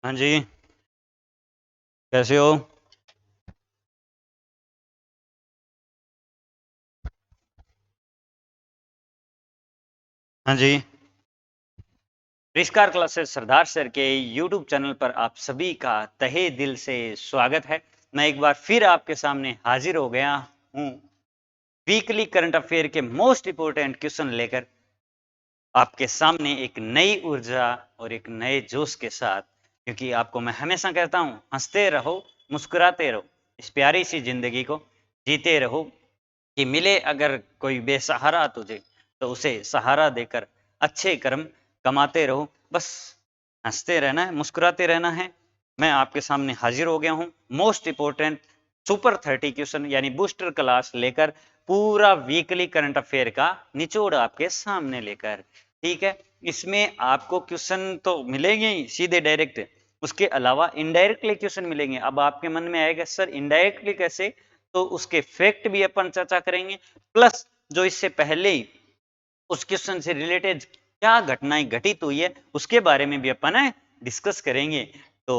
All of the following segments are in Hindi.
हाँ जी। कैसे हो? हाँ जी। रिस्कार क्लासेस सरदार सर के यूट्यूब चैनल पर आप सभी का तहे दिल से स्वागत है। मैं एक बार फिर आपके सामने हाजिर हो गया हूँ वीकली करंट अफेयर के मोस्ट इम्पोर्टेंट क्वेश्चन लेकर आपके सामने एक नई ऊर्जा और एक नए जोश के साथ। क्योंकि आपको मैं हमेशा कहता हूँ, हंसते रहो, मुस्कुराते रहो, इस प्यारी सी जिंदगी को जीते रहो। कि मिले अगर कोई बेसहारा तुझे, तो उसे सहारा देकर अच्छे कर्म कमाते रहो। बस हंसते रहना है, मुस्कुराते रहना है। मैं आपके सामने हाजिर हो गया हूँ मोस्ट इम्पोर्टेंट सुपर 30 क्वेश्चन यानी बूस्टर क्लास लेकर, पूरा वीकली करंट अफेयर का निचोड़ आपके सामने लेकर। ठीक है, इसमें आपको क्वेश्चन तो मिलेंगे ही सीधे डायरेक्ट, उसके अलावा इनडायरेक्टली क्वेश्चन मिलेंगे। अब आपके मन में आएगा सर इनडायरेक्टली कैसे, तो उसके फैक्ट भी अपन चर्चा करेंगे, प्लस जो इससे पहले ही उस क्वेश्चन से रिलेटेड क्या घटनाएं घटित हुई है उसके बारे में भी अपन डिस्कस करेंगे। तो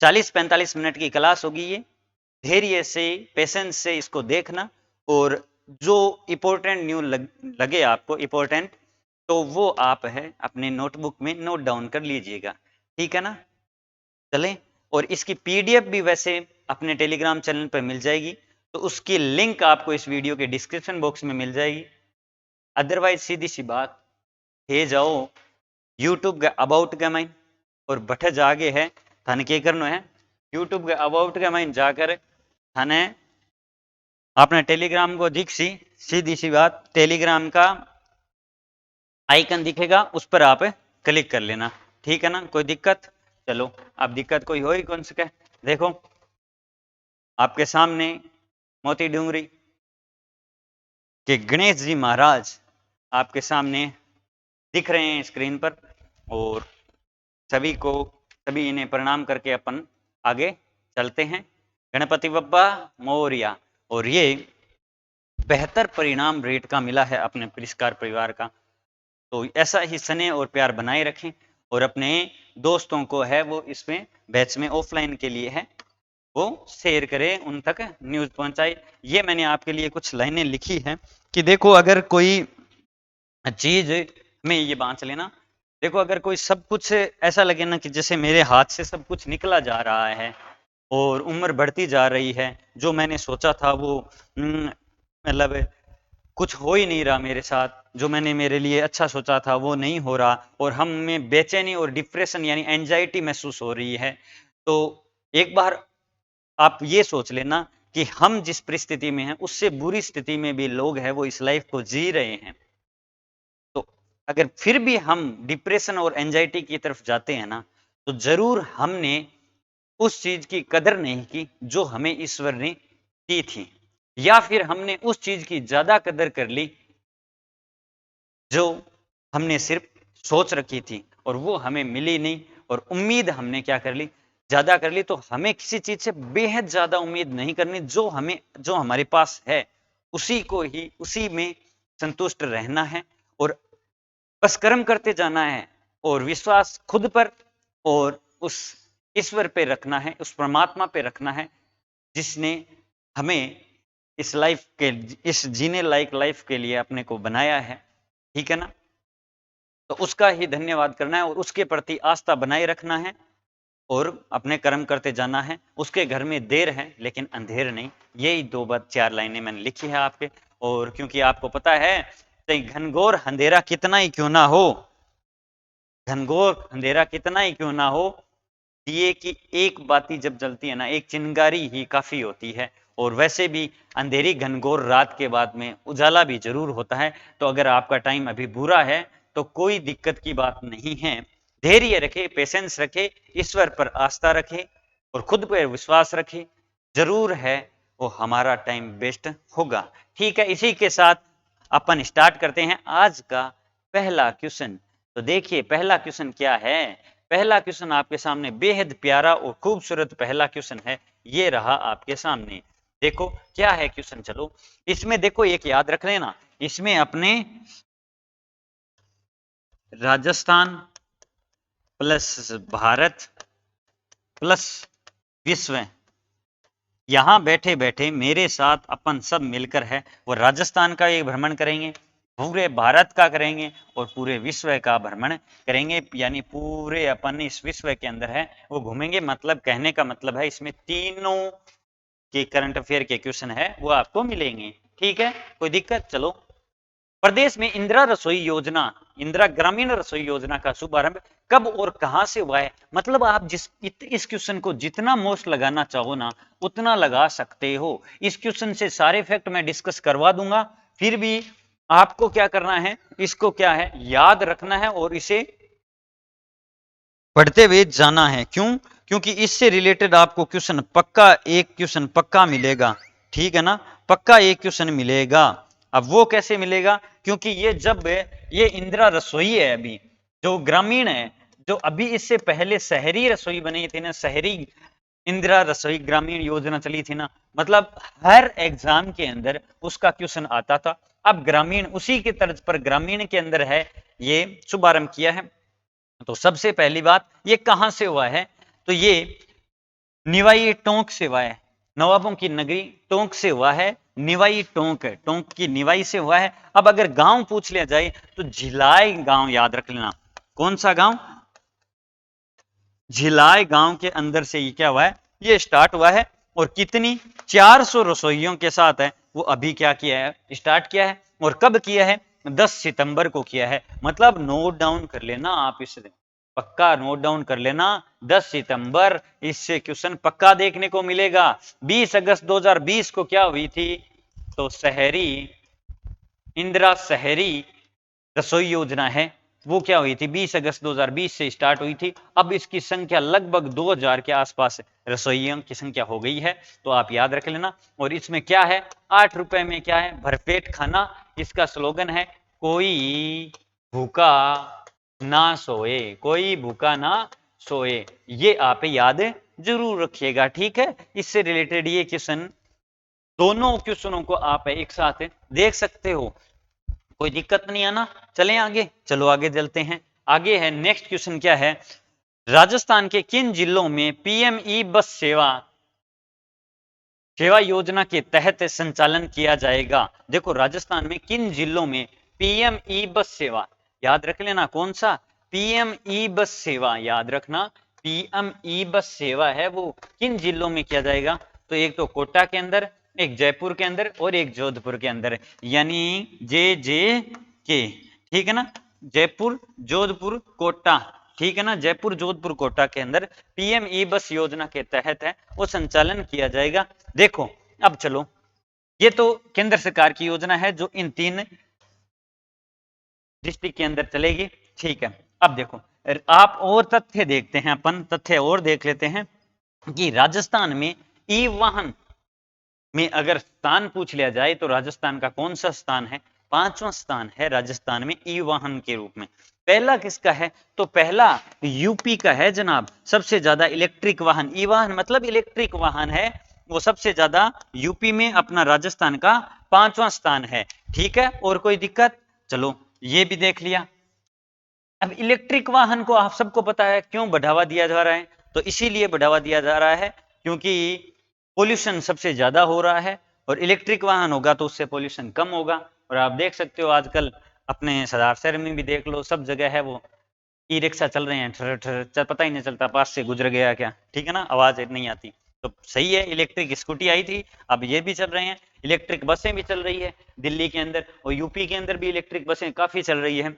40-45 मिनट की क्लास होगी ये। धैर्य से, पेशेंस से इसको देखना, और जो इम्पोर्टेंट न्यूज लगे आपको इम्पोर्टेंट, तो वो आप अपने नोटबुक में नोट डाउन कर लीजिएगा। ठीक है ना? चलें। और इसकी पीडीएफ भी वैसे अपने टेलीग्राम चैनल पर मिल जाएगी, तो उसकी लिंक आपको इस वीडियो के डिस्क्रिप्शन बॉक्स में मिल जाएगी। अदरवाइज सीधी सी बात है, जाओ यूट्यूब के अबाउट के माइन और बठे जागे है थाने के करनो है, यूट्यूब के अबाउट के माइन जाकर थाने अपने टेलीग्राम को दिख सी, सीधी सी बात टेलीग्राम का आइकन दिखेगा, उस पर आप क्लिक कर लेना। ठीक है ना? कोई दिक्कत? चलो, अब दिक्कत कोई हो ही कौन सके। देखो आपके सामने मोती डूंगरी के गणेश जी महाराज आपके सामने दिख रहे हैं स्क्रीन पर, और सभी को सभी इन्हें प्रणाम करके अपन आगे चलते हैं। गणपति बप्पा मोरिया। और ये बेहतर परिणाम रेट का मिला है अपने पुरस्कार परिवार का, तो ऐसा ही स्नेह और प्यार बनाए रखें, और अपने दोस्तों को है वो इसमें बैच में ऑफलाइन के लिए है वो शेयर करें, उन तक न्यूज पहुंचाए। ये मैंने आपके लिए कुछ लाइनें लिखी हैं कि देखो अगर कोई चीज में ये बांच लेना, देखो अगर कोई सब कुछ ऐसा लगे ना कि जैसे मेरे हाथ से सब कुछ निकला जा रहा है और उम्र बढ़ती जा रही है, जो मैंने सोचा था वो मतलब कुछ हो ही नहीं रहा मेरे साथ, जो मैंने मेरे लिए अच्छा सोचा था वो नहीं हो रहा, और हम में बेचैनी और डिप्रेशन यानी एंजाइटी महसूस हो रही है, तो एक बार आप ये सोच लेना कि हम जिस परिस्थिति में हैं उससे बुरी स्थिति में भी लोग हैं वो इस लाइफ को जी रहे हैं। तो अगर फिर भी हम डिप्रेशन और एंजाइटी की तरफ जाते हैं ना, तो जरूर हमने उस चीज की कदर नहीं की जो हमें ईश्वर ने दी थी, या फिर हमने उस चीज की ज्यादा कदर कर ली जो हमने सिर्फ सोच रखी थी और वो हमें मिली नहीं, और उम्मीद हमने क्या कर ली, ज्यादा कर ली। तो हमें किसी चीज से बेहद ज्यादा उम्मीद नहीं करनी, जो हमारे पास है उसी को ही, उसी में संतुष्ट रहना है, और बस कर्म करते जाना है, और विश्वास खुद पर और उस ईश्वर पे रखना है, उस परमात्मा पे रखना है जिसने हमें इस लाइफ के, इस जीने लायक लाइफ के लिए अपने को बनाया है। ठीक है ना? तो उसका ही धन्यवाद करना है और उसके प्रति आस्था बनाए रखना है, और अपने कर्म करते जाना है। उसके घर में देर है लेकिन अंधेर नहीं। यही दो बात, चार लाइनें मैंने लिखी है आपके। और क्योंकि आपको पता है, चाहे घनघोर अंधेरा कितना ही क्यों ना हो, घनघोर अंधेरा कितना ही क्यों ना हो, दिए की एक बाती जब जलती है ना, एक चिंगारी ही काफी होती है। और वैसे भी अंधेरी घनघोर रात के बाद में उजाला भी जरूर होता है। तो अगर आपका टाइम अभी बुरा है तो कोई दिक्कत की बात नहीं है। धैर्य रखे, पेशेंस रखे, ईश्वर पर आस्था रखे और खुद पर विश्वास रखे, जरूर है वो हमारा टाइम बेस्ट होगा। ठीक है, इसी के साथ अपन स्टार्ट करते हैं आज का पहला क्वेश्चन। तो देखिए पहला क्वेश्चन क्या है। पहला क्वेश्चन आपके सामने बेहद प्यारा और खूबसूरत पहला क्वेश्चन है, ये रहा आपके सामने। देखो क्या है क्वेश्चन, चलो इसमें देखो, एक याद रख लेना, इसमें अपने राजस्थान प्लस भारत प्लस विश्व। यहां बैठे बैठे मेरे साथ अपन सब मिलकर है वो राजस्थान का एक भ्रमण करेंगे, पूरे भारत का करेंगे और पूरे विश्व का भ्रमण करेंगे, यानी पूरे अपन इस विश्व के अंदर है वो घूमेंगे। मतलब कहने का मतलब है इसमें तीनों के करंट अफेयर के क्वेश्चन है वो आपको मिलेंगे। ठीक है, कोई दिक्कत? चलो, प्रदेश में इंदिरा रसोई योजना, इंदिरा ग्रामीण रसोई योजना का शुभारंभ कब और कहां से हुआ है? मतलब आप इस क्वेश्चन को जितना मोस्ट लगाना चाहो ना उतना लगा सकते हो। इस क्वेश्चन से सारे फैक्ट मैं डिस्कस करवा दूंगा, फिर भी आपको क्या करना है, इसको क्या है याद रखना है और इसे पढ़ते हुए जाना है। क्यों? क्योंकि इससे रिलेटेड आपको क्वेश्चन पक्का, एक क्वेश्चन पक्का मिलेगा। ठीक है ना, पक्का एक क्वेश्चन मिलेगा। अब वो कैसे मिलेगा? क्योंकि ये जब ये इंदिरा रसोई है अभी जो ग्रामीण है, जो अभी इससे पहले शहरी रसोई बनी थी ना, शहरी इंदिरा रसोई ग्रामीण योजना चली थी ना, मतलब हर एग्जाम के अंदर उसका क्वेश्चन आता था। अब ग्रामीण उसी के तर्ज पर ग्रामीण के अंदर है ये शुभारंभ किया है। तो सबसे पहली बात ये कहां से हुआ है? तो ये निवाई टोंक से हुआ है, नवाबों की नगरी टोंक से हुआ है। निवाई टोंक है, टोंक की निवाई से हुआ है। अब अगर गांव पूछ लिया जाए तो झिलाई गांव याद रख लेना। कौन सा गांव? झिलाई गांव के अंदर से ये क्या हुआ है, ये स्टार्ट हुआ है। और कितनी 400 रसोइयों के साथ है वो अभी क्या किया है, स्टार्ट किया है। और कब किया है? 10 सितंबर को किया है। मतलब नोट डाउन कर लेना आप, इस पक्का नोट डाउन कर लेना, 10 सितंबर इससे क्वेश्चन पक्का देखने को मिलेगा। 20 अगस्त 2020 को क्या हुई थी? तो शहरी इंदिरा शहरी रसोई योजना है वो क्या हुई थी, 20 अगस्त 2020 से स्टार्ट हुई थी। अब इसकी संख्या लगभग 2000 के आसपास रसोइयों की संख्या हो गई है, तो आप याद रख लेना। और इसमें क्या है, 8 रुपए में क्या है, भरपेट खाना। इसका स्लोगन है कोई भूखा ना सोए, कोई भूखा ना सोए। ये आप याद जरूर रखिएगा। ठीक है, इससे रिलेटेड ये क्वेश्चन, दोनों क्वेश्चनों को आप एक साथ देख सकते हो, कोई दिक्कत नहीं है ना। चलें आगे, चलो आगे चलते हैं। आगे है नेक्स्ट क्वेश्चन क्या है, राजस्थान के किन जिलों में पीएमई बस सेवा सेवा योजना के तहत संचालन किया जाएगा? देखो राजस्थान में किन जिलों में पीएमई बस सेवा, याद रख लेना कौन सा, पीएमई बस सेवा याद रखना। पीएमई बस सेवा है वो किन जिलों में किया जाएगा? तो एक तो कोटा के अंदर, एक जयपुर के अंदर और एक जोधपुर के अंदर, यानी जे ठीक है ना, जयपुर जोधपुर कोटा। ठीक है ना, जयपुर जोधपुर कोटा के अंदर पीएमई बस योजना के तहत है वो संचालन किया जाएगा। देखो अब चलो, ये तो केंद्र सरकार की योजना है जो इन 3 डिस्ट्रिक्ट के अंदर चलेगी। ठीक है, अब देखो आप और तथ्य देखते हैं, अपन तथ्य और देख लेते हैं कि राजस्थान में ई वाहन में अगर स्थान पूछ लिया जाए तो राजस्थान का कौन सा स्थान है? 5वां स्थान है राजस्थान में ई वाहन के रूप में। पहला किसका है? तो पहला यूपी का है जनाब, सबसे ज्यादा इलेक्ट्रिक वाहन, ई वाहन मतलब इलेक्ट्रिक वाहन है वो सबसे ज्यादा यूपी में, अपना राजस्थान का 5वां स्थान है। ठीक है, और कोई दिक्कत? चलो ये भी देख लिया। अब इलेक्ट्रिक वाहन को आप सबको पता है क्यों बढ़ावा दिया जा रहा है, तो इसीलिए बढ़ावा दिया जा रहा है क्योंकि पोल्यूशन सबसे ज्यादा हो रहा है और इलेक्ट्रिक वाहन होगा तो उससे पोल्यूशन कम होगा। और आप देख सकते हो आजकल अपने सरदार शहर में भी देख लो, सब जगह है वो ई रिक्शा चल रहे हैं, ठर ठर पता ही नहीं चलता पास से गुजर गया क्या। ठीक है ना, आवाज नहीं आती। तो सही है, इलेक्ट्रिक स्कूटी आई थी, अब ये भी चल रहे हैं, इलेक्ट्रिक बसें भी चल रही है दिल्ली के अंदर, और यूपी के अंदर भी इलेक्ट्रिक बसें काफी चल रही है।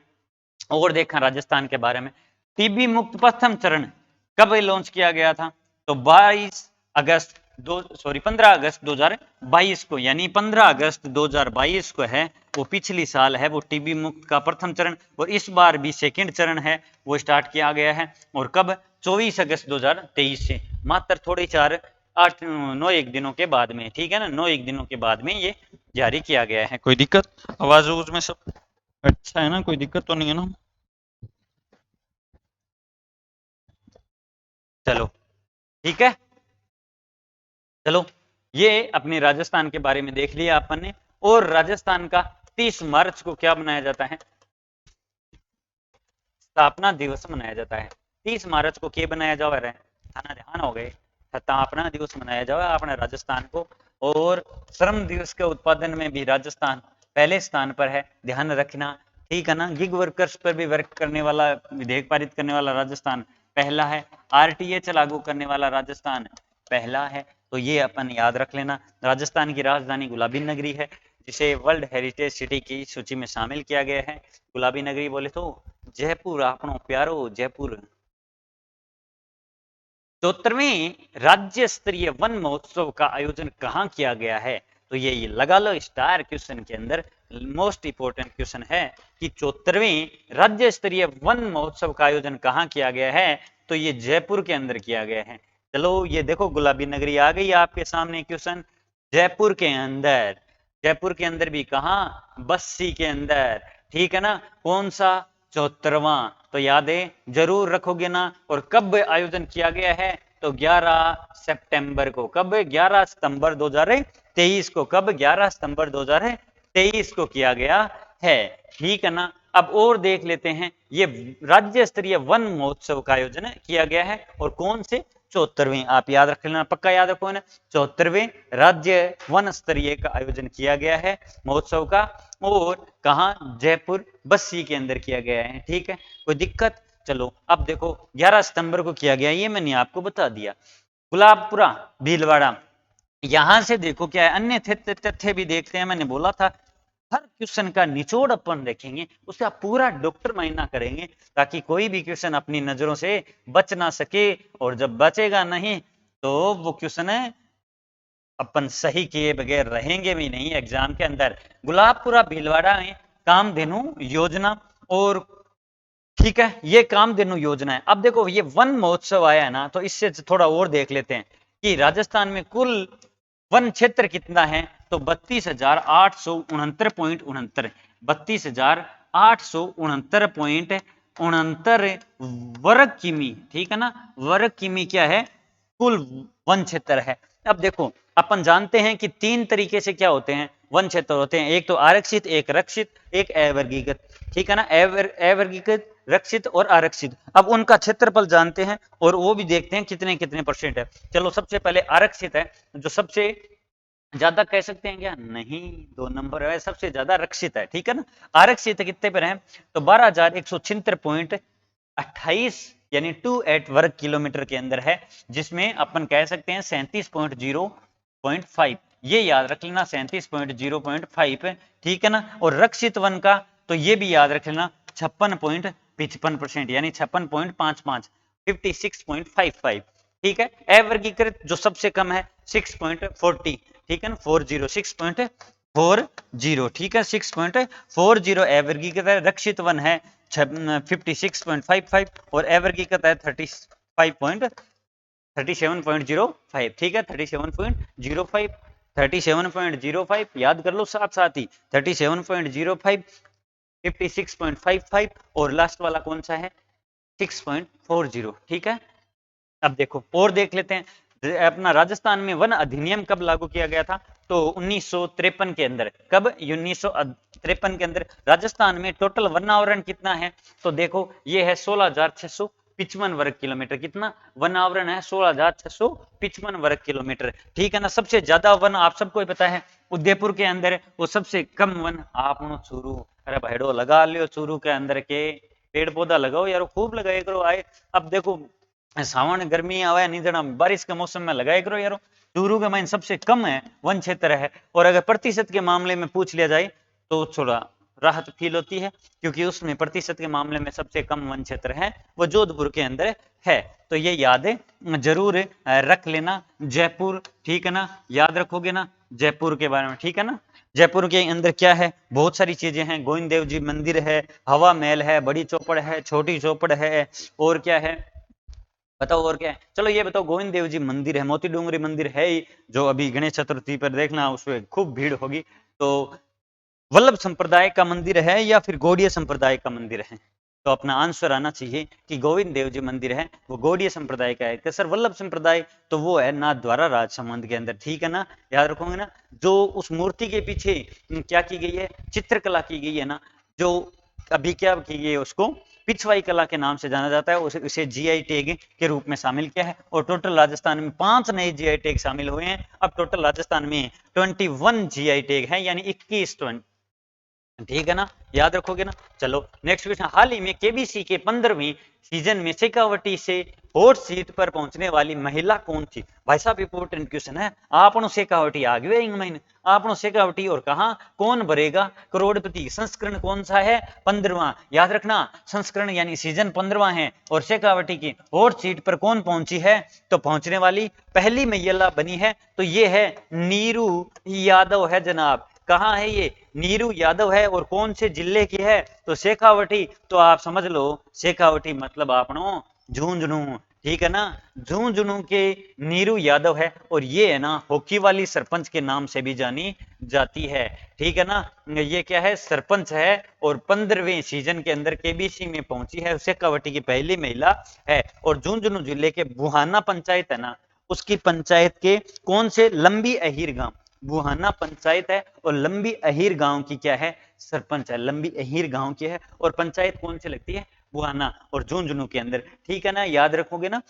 और देखा राजस्थान के बारे में, टीबी मुक्त प्रथम चरण कब लॉन्च किया गया था? तो 15 अगस्त 2022 को, यानी 15 अगस्त 2022 को है वो, पिछली साल है वो टीबी मुक्त का प्रथम चरण, और इस बार भी सेकंड चरण है वो स्टार्ट किया गया है। और कब? 24 अगस्त 2023 से, मात्र थोड़े 9 दिनों के बाद में। ठीक है ना, 9 दिनों के बाद में ये जारी किया गया है। कोई दिक्कत? आवाज उसमें सब अच्छा है ना, कोई दिक्कत तो नहीं है ना? चलो ठीक है, चलो ये अपने राजस्थान के बारे में देख लिया अपन ने। और राजस्थान का 30 मार्च को क्या मनाया जाता है? स्थापना दिवस मनाया जाता है। 30 मार्च को के बनाया जावा रहे थाना ध्यान हो गए स्थापना दिवस मनाया जावा अपने राजस्थान को। और श्रम दिवस के उत्पादन में भी राजस्थान पहले स्थान पर है, ध्यान रखना, ठीक है ना। गिग वर्कर्स पर भी वर्क करने वाला विधेयक पारित करने वाला राजस्थान पहला है, आरटीएच लागू करने वाला राजस्थान पहला है। तो ये अपन याद रख लेना। राजस्थान की राजधानी गुलाबी नगरी है, जिसे वर्ल्ड हेरिटेज सिटी की सूची में शामिल किया गया है। गुलाबी नगरी बोले तो जयपुर, आपनो प्यारो जयपुर। 74वें राज्य स्तरीय वन महोत्सव का आयोजन कहाँ किया गया है? तो ये लगा लो स्टार क्वेश्चन के अंदर मोस्ट इंपोर्टेंट क्वेश्चन है कि 74वें राज्य स्तरीय वन महोत्सव का आयोजन कहाँ किया गया है? तो ये जयपुर के अंदर किया गया है। चलो ये देखो गुलाबी नगरी आ गई आपके सामने क्वेश्चन, जयपुर के अंदर, जयपुर के अंदर भी कहाँ, बस्सी के अंदर, ठीक है ना। कौन सा? 74वां। तो यादें जरूर रखोगे ना। और कब आयोजन किया गया है? तो 11 सितंबर को। कब? 11 सितंबर 2023 को। कब? 11 सितंबर 2023 को किया गया है, ठीक है ना। अब और देख लेते हैं, ये राज्य स्तरीय वन महोत्सव का आयोजन किया गया है और कौन से? 74वें। आप याद रख लेना, पक्का याद रखो ना। 74वें राज्य वन स्तरीय का आयोजन किया गया है महोत्सव का, और कहा? जयपुर बस्सी के अंदर किया गया है, ठीक है। कोई दिक्कत? चलो अब देखो 11 सितंबर को किया गया, ये मैंने आपको बता दिया। गुलाबपुरा भीलवाड़ा, यहां से देखो क्या है, अन्य तथ्य भी देखते हैं। मैंने बोला था हर क्वेश्चन का निचोड़ अपन देखेंगे, उसका पूरा डॉक्टर मायना करेंगे, ताकि कोई भी क्वेश्चन अपनी नजरों से बच ना सके। और जब बचेगा नहीं तो वो क्वेश्चन है अपन सही किए बगैर रहेंगे भी नहीं एग्जाम के अंदर। गुलाबपुरा भीलवाड़ा में कामधेनु योजना, और ठीक है ये कामधेनु योजना है। अब देखो ये वन महोत्सव आया है ना, तो इससे थोड़ा और देख लेते हैं कि राजस्थान में कुल वन क्षेत्र कितना है। तो 32,869.69, 32,869.69 वर्ग किमी, ठीक है ना। वर्ग किमी क्या है? कुल वन क्षेत्र है। अब देखो अपन जानते हैं कि तीन तरीके से क्या होते हैं वन क्षेत्र होते हैं, एक तो आरक्षित, एक रक्षित, एक अवर्गीकृत, ठीक है ना। अवर्गीकृत, रक्षित और आरक्षित। अब उनका क्षेत्रफल जानते हैं और वो भी देखते हैं कितने कितने परसेंट है। चलो सबसे पहले आरक्षित है, जो सबसे ज्यादा कह सकते हैं क्या? नहीं, 2 नंबर है, सबसे ज्यादा रक्षित है, ठीक है ना। आरक्षित कितने पर है? तो 12,176.28 यानी 28 वर्ग किलोमीटर के अंदर है, जिसमें अपन कह सकते हैं 37.0.5, ये याद रख लेना 37.0.5, ठीक है ना। और रक्षित वन का तो ये भी याद रख लेना 56.55% यानी 56.55, 56.55, ठीक है। अवर्गीकृत जो सबसे कम है 6.40, ठीक है ना, 40, 6.40, ठीक है, 6.40 अवर्गीकृत है। रक्षित वन है 56.55 और अवर्गीकृत है 37.05, ठीक है, 37.05, 37.05 याद कर लो साथ साथ ही, 37.05, 56.55 और लास्ट वाला कौन सा है? 6.40, ठीक है। अब देखो और देख लेते हैं अपना राजस्थान में वन अधिनियम कब लागू किया गया था? तो 1953 के अंदर। कब? 1953 के अंदर। राजस्थान में टोटल वन आवरण कितना है? तो देखो ये है 16,655 वर्ग किलोमीटर। कितना वन आवरण है? 16,655 वर्ग किलोमीटर, ठीक है ना। सबसे ज्यादा वन आप सबको पता है उदयपुर के अंदर, वो सबसे कम वन आप चूरू। अरे भाईडो लगा लियो चूरू के अंदर के पेड़ पौधा लगाओ यार, खूब लगाए करो आए। अब देखो सावन गर्मी आवे नहीं जना, बारिश के मौसम में लगाए करो यारो। चूरू के माइन सबसे कम है वन क्षेत्र है, और अगर प्रतिशत के मामले में पूछ लिया जाए तो थोड़ा राहत फील होती है, क्योंकि उसमें प्रतिशत के मामले में सबसे कम वन क्षेत्र है वो जोधपुर के अंदर है। तो ये याद जरूर रख लेना। जयपुर, ठीक है ना, याद रखोगे ना जयपुर के बारे में, ठीक है ना। जयपुर के अंदर क्या है? बहुत सारी चीजें हैं, गोविंद देव जी मंदिर है, हवा महल है, बड़ी चौपड़ है, छोटी चौपड़ है, और क्या है बताओ और क्या है? चलो ये बताओ, गोविंद देव जी मंदिर है, मोती डूंगरी मंदिर है ही, जो अभी गणेश चतुर्थी पर देखना उसमें खूब भीड़ होगी। तो वल्लभ संप्रदाय का मंदिर है या फिर गौड़ीय संप्रदाय का मंदिर है? तो अपना आंसर आना चाहिए कि गोविंद देव जी मंदिर है वो गौड़ीय संप्रदाय का है। कि सर वल्लभ संप्रदाय तो वो है नाथ द्वारा राजसमंद के अंदर, ठीक है ना, याद रखोगे ना। जो उस मूर्ति के पीछे क्या की गई है? चित्रकला की गई है ना, जो अभी क्या की गई है उसको पिछवाई कला के नाम से जाना जाता है, उसे जीआई टैग के रूप में शामिल किया है। और टोटल राजस्थान में 5 नए जीआई टैग शामिल हुए हैं। अब टोटल राजस्थान में 21 जीआई टैग है, यानी 21, ठीक है ना, याद रखोगे ना। चलो नेक्स्ट क्वेश्चन, हाल ही में केबीसी के 15वीं सीजन में शेखावटी से हॉट सीट पर पहुंचने वाली महिला कौन थी? भाई साहब इंपोर्टेंट क्वेश्चन है। आपनो शेखावटी आ गए इंग महीने, आपनो शेखावटी और कहा कौन भरेगा करोड़पति। संस्करण कौन सा है? 15वां, याद रखना संस्करण यानी सीजन 15वां है। और शेखावटी की हॉट सीट पर कौन पहुंची है? तो पहुंचने वाली पहली महिला बनी है तो ये है नीरू यादव है जनाब। कहाँ है ये? नीरू यादव है। और कौन से जिले की है? तो शेखावटी। तो आप समझ लो शेखावटी मतलब आपनो झुंझुनू, ठीक है ना, झुंझुनू के नीरू यादव है। और ये है ना हॉकी वाली सरपंच के नाम से भी जानी जाती है, ठीक है ना। ये क्या है? सरपंच है। और 15वें सीजन के अंदर केबीसी में पहुंची है, शेखावटी की पहली महिला है। और झुंझुनू जिले के बुहाना पंचायत है ना, उसकी पंचायत के कौन से लंबी अहीर गांव, बुहाना पंचायत है और लंबी अहीर गांव की क्या है? सरपंच है, लंबी अहीर गांव की है। और पंचायत कौन सी लगती है? बुहाना और झुंझुनू के अंदर, ठीक है ना, याद रखोगे ना।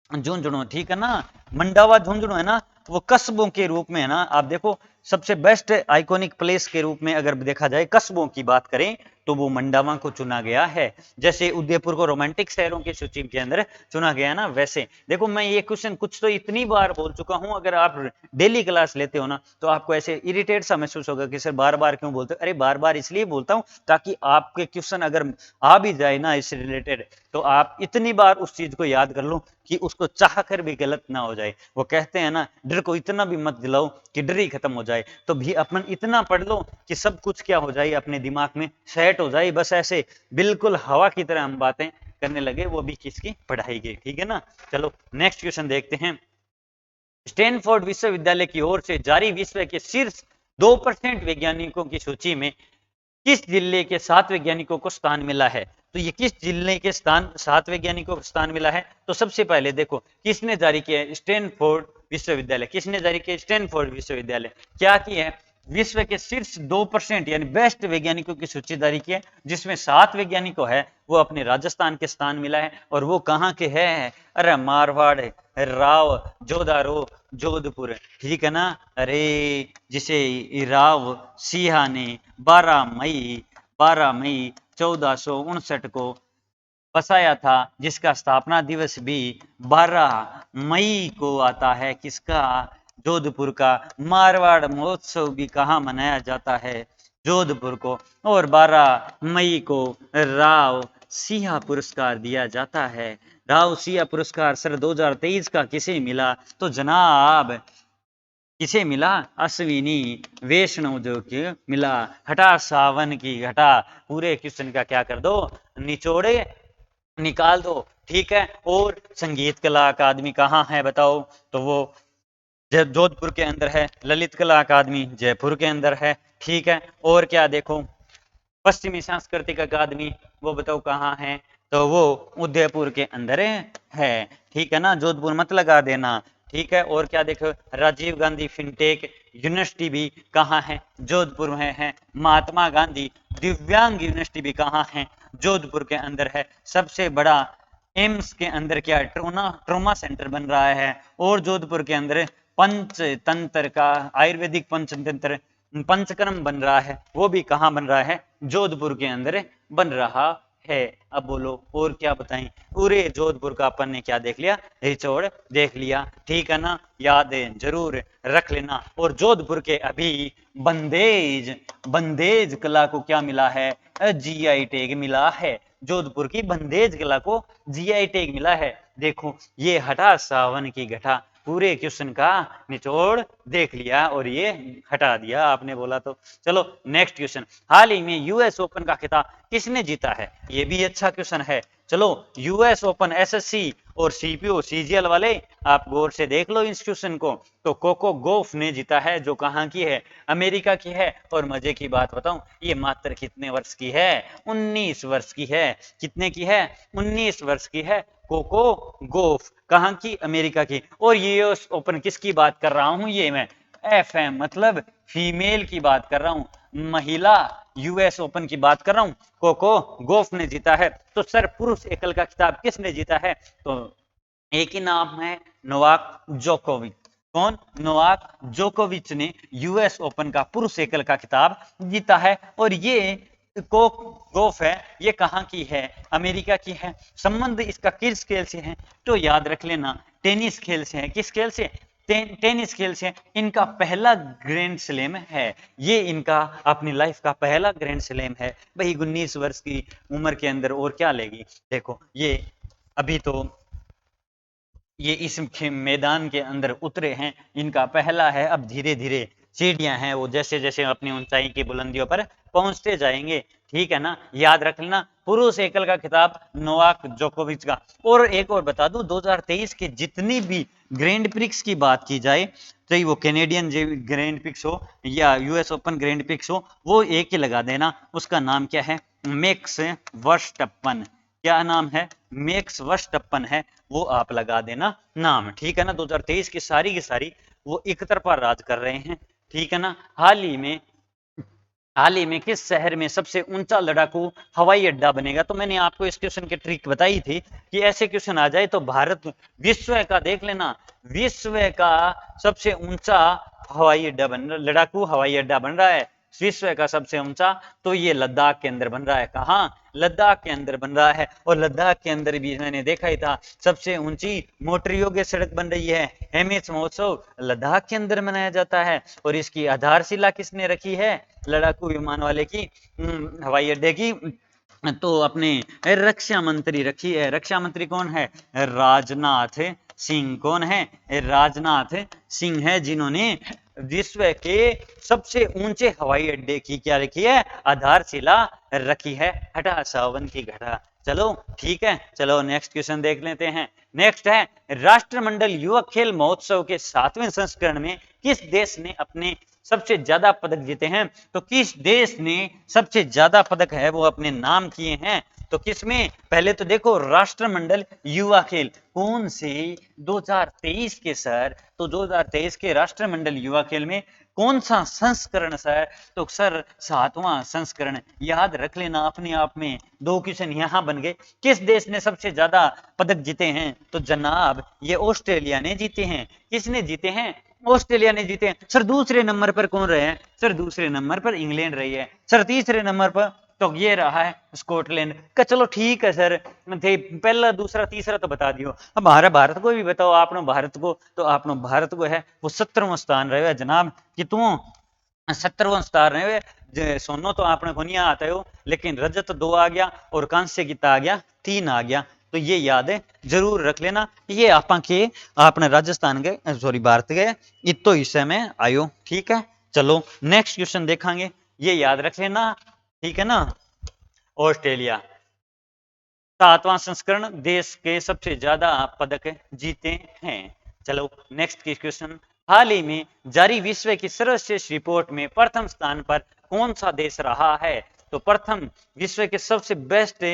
झुंझुनू, ठीक है ना, मंडावा झुंझुनू है ना, वो कस्बों के रूप में है ना। आप देखो सबसे बेस्ट आइकॉनिक प्लेस के रूप में अगर देखा जाए, कस्बों की बात करें तो वो मंडावा को चुना गया है। जैसे उदयपुर को रोमांटिक शहरों की सूची के अंदर चुना गया ना, वैसे देखो मैं ये क्वेश्चन कुछ तो इतनी बार बोल चुका हूं, अगर आप डेली क्लास लेते हो ना तो आपको ऐसे इरिटेट सा महसूस होगा कि सर बार बार क्यों बोलते हो। अरे बार बार इसलिए बोलता हूं ताकि आपके क्वेश्चन अगर आ भी जाए ना इससे रिलेटेड, तो आप इतनी बार उस चीज को याद कर लो कि उसको चाह कर भी गलत ना हो जाए। वो कहते हैं ना, डर को इतना भी मत दिलाओ कि डर ही खत्म हो जाए। तो भी अपन इतना पढ़ लो कि सब कुछ क्या हो जाए, अपने दिमाग में सेट हो जाए। बस ऐसे बिल्कुल हवा की तरह हम बातें करने लगे, वो भी किसकी? पढ़ाई की, ठीक है ना। चलो नेक्स्ट क्वेश्चन देखते हैं। स्टैनफोर्ड विश्वविद्यालय की ओर से जारी विश्व के शीर्ष 2% वैज्ञानिकों की सूची में किस जिले के 7 वैज्ञानिकों को स्थान मिला है? तो ये किस जिले के 7 वैज्ञानिकों को स्थान मिला है? तो सबसे पहले देखो किसने जारी किया है? स्टैनफोर्ड विश्वविद्यालय। किसने जारी किया? स्टैनफोर्ड विश्वविद्यालय। क्या किया है? विश्व के शीर्ष 2% यानी बेस्ट वैज्ञानिकों की सूची जारी की है, जिसमें 7 वैज्ञानिकों है वो अपने राजस्थान के स्थान मिला है। और वो कहाँ के हैं? अरे मारवाड़, राव, जोधारो, जोधपुर, ठीक है ना। अरे जिसे राव सिंहा ने 12 मई 1459 को बसाया था, जिसका स्थापना दिवस भी 12 मई को आता है। किसका? जोधपुर का। मारवाड़ महोत्सव भी कहाँ मनाया जाता है? जोधपुर को। और 12 मई को राव सिंहा पुरस्कार दिया जाता है। राव सिंहा पुरस्कार सर 2023 का किसे मिला? तो जनाब किसे मिला? अश्विनी वैष्णव जो कि मिला। हटा सावन की घटा। पूरे क्वेश्चन का क्या कर दो? निचोड़े निकाल दो, ठीक है। और संगीत कला अकादमी कहाँ है बताओ? तो वो जोधपुर के अंदर है। ललित कला अकादमी जयपुर के अंदर है, ठीक है। और क्या देखो, पश्चिमी सांस्कृतिक अकादमी वो बताओ कहाँ है? तो वो उदयपुर के अंदर है, ठीक है ना। जोधपुर मत लगा देना, ठीक है। और क्या देखो, राजीव गांधी फिनटेक यूनिवर्सिटी भी कहाँ है? जोधपुर में है। महात्मा गांधी दिव्यांग यूनिवर्सिटी भी कहाँ है? जोधपुर के अंदर है। सबसे बड़ा एम्स के अंदर क्या है? ट्रोमा सेंटर बन रहा है। और जोधपुर के अंदर पंचतंत्र का आयुर्वेदिक पंचतंत्र पंचकर्म बन रहा है, वो भी कहाँ बन रहा है? जोधपुर के अंदर बन रहा है। अब बोलो और क्या बताएं? पूरे जोधपुर का अपन ने क्या देख लिया? निचोड़ देख लिया, ठीक है ना। यादें जरूर रख लेना। और जोधपुर के अभी बंदेज कला को क्या मिला है? जीआई टैग मिला है। जोधपुर की बंदेज कला को जीआई टैग मिला है। देखो ये हटा सावन की घटा, पूरे क्वेश्चन का निचोड़ देख लिया और ये हटा दिया आपने बोला तो। चलो नेक्स्ट क्वेश्चन, हाल ही में यूएस ओपन का खिताब किसने जीता है? ये भी अच्छा क्वेश्चन है। चलो यूएस ओपन एसएससी और सीपीओ सीजीएल वाले आप गौर से देख लो इस क्वेश्चन को। तो कोको गोफ ने जीता है, जो कहाँ की है? अमेरिका की है। और मजे की बात बताऊं, ये मात्र कितने वर्ष की है? 19 वर्ष की है। कितने की है? 19 वर्ष की है कोको गोफ। कहाँ की? अमेरिका की। और यूएस ओपन किसकी बात कर रहा हूं? ये मैं FM मतलब फीमेल की बात कर रहा हूं, महिला यूएस ओपन की बात कर रहा हूं, कोको गोफ ने जीता है। तो सर पुरुष एकल का खिताब किसने जीता है? तो एक ही नाम है, नोवाक जोकोविच। कौन? नोवाक जोकोविच ने यूएस ओपन का पुरुष एकल का खिताब जीता है। और ये गोफ है, ये कहाँ की है? अमेरिका की है। संबंध इसका किस खेल से है? तो याद रख लेना, टेनिस खेल से है। किस खेल से? टेनिस खेल से। इनका पहला ग्रैंड स्लैम है, ये इनका अपनी लाइफ का पहला ग्रैंड स्लैम है भाई। 19 वर्ष की उम्र के अंदर और क्या लेगी। देखो ये अभी तो ये इस मैदान के अंदर उतरे हैं, इनका पहला है। अब धीरे धीरे सीढ़ियां हैं, वो जैसे जैसे अपनी ऊंचाई की बुलंदियों पर पहुंचते जाएंगे। ठीक है ना, याद रख लेना, पुरुष एकल का खिताब नोवाक जोकोविच का। और एक और बता दूं, 2023 के जितनी भी ग्रैंड प्रिक्स की बात की जाए, चाहे वो कैनेडियन ग्रैंड प्रिक्स हो या यूएस ओपन ग्रैंड प्रिक्स हो, वो एक ही लगा देना, उसका नाम क्या है? मैक्स वर्स्टप्पन। क्या नाम है? मैक्स वर्स्टप्पन है, वो आप लगा देना नाम। ठीक है ना, 2023 की सारी वो एक तरफा राज कर रहे हैं। ठीक है ना, हाल ही में किस शहर में सबसे ऊंचा लड़ाकू हवाई अड्डा बनेगा? तो मैंने आपको इस क्वेश्चन की ट्रिक बताई थी कि ऐसे क्वेश्चन आ जाए तो भारत विश्व का देख लेना, विश्व का सबसे ऊंचा हवाई अड्डा बन रहा, लड़ाकू हवाई अड्डा बन रहा है विश्व का सबसे ऊंचा। तो ये लद्दाख के अंदर बन रहा है। कहाँ? लद्दाख के अंदर बन रहा है। और लद्दाख के अंदर भी मैंने देखा ही था, सबसे ऊंची मोटर योग्य सड़क बन रही है। एमएच महोत्सव लद्दाख के अंदर मनाया जाता है। और इसकी आधारशिला किसने रखी है? लड़ाकू विमान वाले की, हवाई अड्डे की, तो अपने रक्षा मंत्री रखी है। रक्षा मंत्री कौन है? राजनाथ सिंह। कौन है? राजनाथ सिंह है, जिन्होंने विश्व के सबसे ऊंचे हवाई अड्डे की क्या रखी है? आधारशिला रखी है। हटा 51 की घटा। चलो ठीक है, चलो नेक्स्ट क्वेश्चन देख लेते हैं। नेक्स्ट है, राष्ट्रमंडल युवक खेल महोत्सव के 7वें संस्करण में किस देश ने अपने सबसे ज्यादा पदक जीते हैं? तो किस देश ने सबसे ज्यादा पदक है वो अपने नाम किए हैं? तो किसमें? पहले तो देखो, राष्ट्रमंडल युवा खेल कौन से? 2023 के सर। तो 2023 के राष्ट्रमंडल युवा खेल में कौन सा संस्करण सर? तो सर 7वां संस्करण। याद रख लेना, अपने आप में 2 क्वेश्चन यहां बन गए। किस देश ने सबसे ज्यादा पदक जीते हैं? तो जनाब ये ऑस्ट्रेलिया ने जीते हैं। किसने जीते हैं? ऑस्ट्रेलिया ने जीते हैं। सर दूसरे नंबर पर कौन रहे हैं? सर दूसरे नंबर पर इंग्लैंड रही है। सर तीसरे नंबर पर तो ये रहा है स्कॉटलैंड का। चलो ठीक है सर, पहला दूसरा तीसरा तो बता दियो। अब हमारा भारत को भी बताओ। आपने भारत को, तो आपने भारत को है वो 17वां स्थान रहे है जनाब। कि तुम 17वां स्थान रहे हुए। सोनो तो आपने को नहीं आता हो, लेकिन रजत 2 आ गया और कांस्य कितना आ गया? 3 आ गया। तो ये याद है, जरूर रख लेना। ये आपा के आपने राजस्थान गए, सॉरी भारत गए, इतो हिस्से में आयो। ठीक है, चलो नेक्स्ट क्वेश्चन देखेंगे, ये याद रख लेना। ठीक है ना, ऑस्ट्रेलिया 7वां संस्करण, देश के सबसे ज्यादा पदक जीते हैं। चलो नेक्स्ट क्वेश्चन, हाल ही में जारी विश्व की सर्वश्रेष्ठ रिपोर्ट में प्रथम स्थान पर कौन सा देश रहा है? तो प्रथम विश्व के सबसे बेस्ट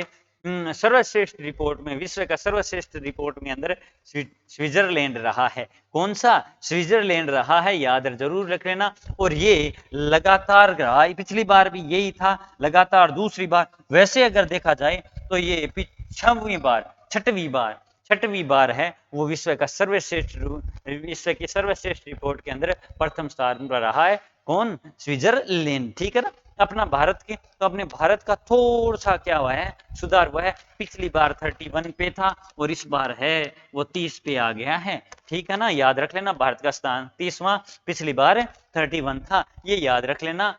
सर्वश्रेष्ठ रिपोर्ट में, विश्व का सर्वश्रेष्ठ रिपोर्ट में अंदर स्विट्जरलैंड रहा है। कौन सा? स्विट्जरलैंड रहा है, याद जरूर रख लेना। और ये लगातार रहा, पिछली बार भी यही था, लगातार दूसरी बार। वैसे अगर देखा जाए तो ये 6वीं बार है वो विश्व का सर्वश्रेष्ठ, विश्व की सर्वश्रेष्ठ रिपोर्ट के अंदर प्रथम स्थान पर रहा है। कौन? स्विट्जरलैंड। ठीक है ना, अपना भारत के, तो अपने भारत का थोड़ा सा क्या हुआ है? सुधार हुआ है। पिछली बार 31 पे था और इस बार है वो 30 पे आ गया है। ठीक है ना, याद रख लेना, भारत का स्थान 30वां, पिछली बार 31 था, ये याद रख लेना।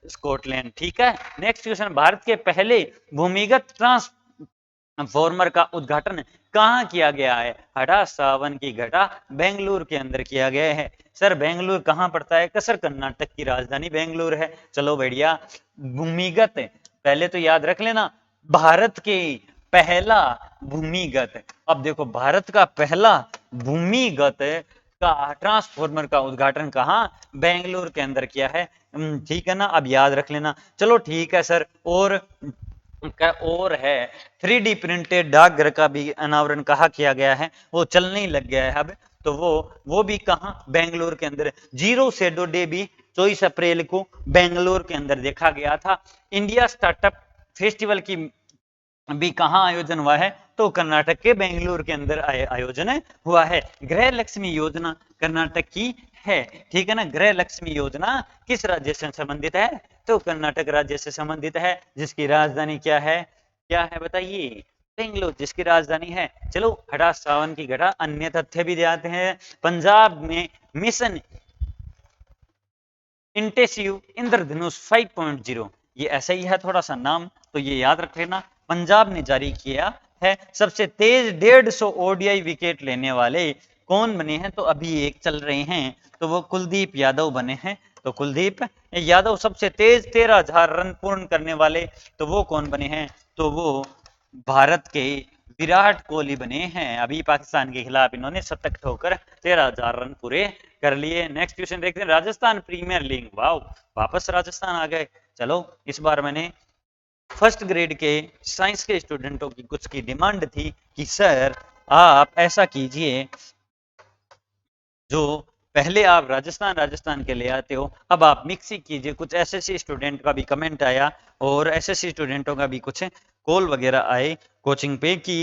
स्कॉटलैंड। ठीक है, नेक्स्ट क्वेश्चन, भारत के पहले भूमिगत ट्रांसफॉर्मर का उद्घाटन कहाँ किया गया है? हटा 51 की घटा, बेंगलुरु के अंदर किया गया है। सर बेंगलुरु कहाँ पड़ता है? कसर कर्नाटक की राजधानी बेंगलुरु है। चलो बढ़िया, भूमिगत पहले तो याद रख लेना, भारत के पहला भूमिगत। अब देखो, भारत का पहला भूमिगत का ट्रांसफॉर्मर का उद्घाटन कहाँ? बेंगलुरु के अंदर किया है। ठीक है ना, अब याद रख लेना। चलो ठीक है सर, और का और है 3D प्रिंटेड डाकघर का भी अनावरण कहाँ किया गया है, वो चलने ही लग गया है अब। तो वो भी कहाँ, बेंगलोर के अंदर। जीरो शेडो डे भी 24 अप्रैल को बेंगलोर के अंदर देखा गया था। इंडिया स्टार्टअप फेस्टिवल की भी कहाँ आयोजन हुआ है, तो कर्नाटक के बेंगलुरु के अंदर आयोजन हुआ है। गृह लक्ष्मी योजना कर्नाटक की है, ठीक है ना। गृह लक्ष्मी योजना किस राज्य से संबंधित है, तो कर्नाटक राज्य से संबंधित है, जिसकी राजधानी क्या है बताइए, बेंगलुरु जिसकी राजधानी है। चलो हटा सावन की घटा, अन्य तथ्य भी जाते हैं। पंजाब में मिशन इंटेसिव इंद्रधनुष 5.0, ये ऐसा ही है थोड़ा सा नाम, तो ये याद रख लेना। पंजाब ने जारी किया है। सबसे तेज 150 ओडीआई विकेट लेने वाले कौन बने हैं, तो अभी एक चल रहे हैं, तो वो कुलदीप यादव बने हैं। तो कुलदीप यादव सबसे तेज 13,000 रन पूर्ण करने वाले, तो वो कौन बने हैं, तो वो भारत के विराट कोहली बने हैं। अभी पाकिस्तान के खिलाफ इन्होंने शतक ठोकर 13,000 रन पूरे कर लिए। नेक्स्ट क्वेश्चन देखते हैं, राजस्थान प्रीमियर लीग, वाओ वापस राजस्थान आ गए। चलो इस बार मैंने फर्स्ट ग्रेड के साइंस के स्टूडेंटों की कुछ की डिमांड थी कि सर आप ऐसा कीजिए, जो पहले आप राजस्थान के ले आते हो, अब आप मिक्सिंग कीजिए। कुछ एसएससी स्टूडेंट का भी कमेंट आया और एसएससी स्टूडेंटों का भी कुछ कॉल वगैरह आए कोचिंग पे कि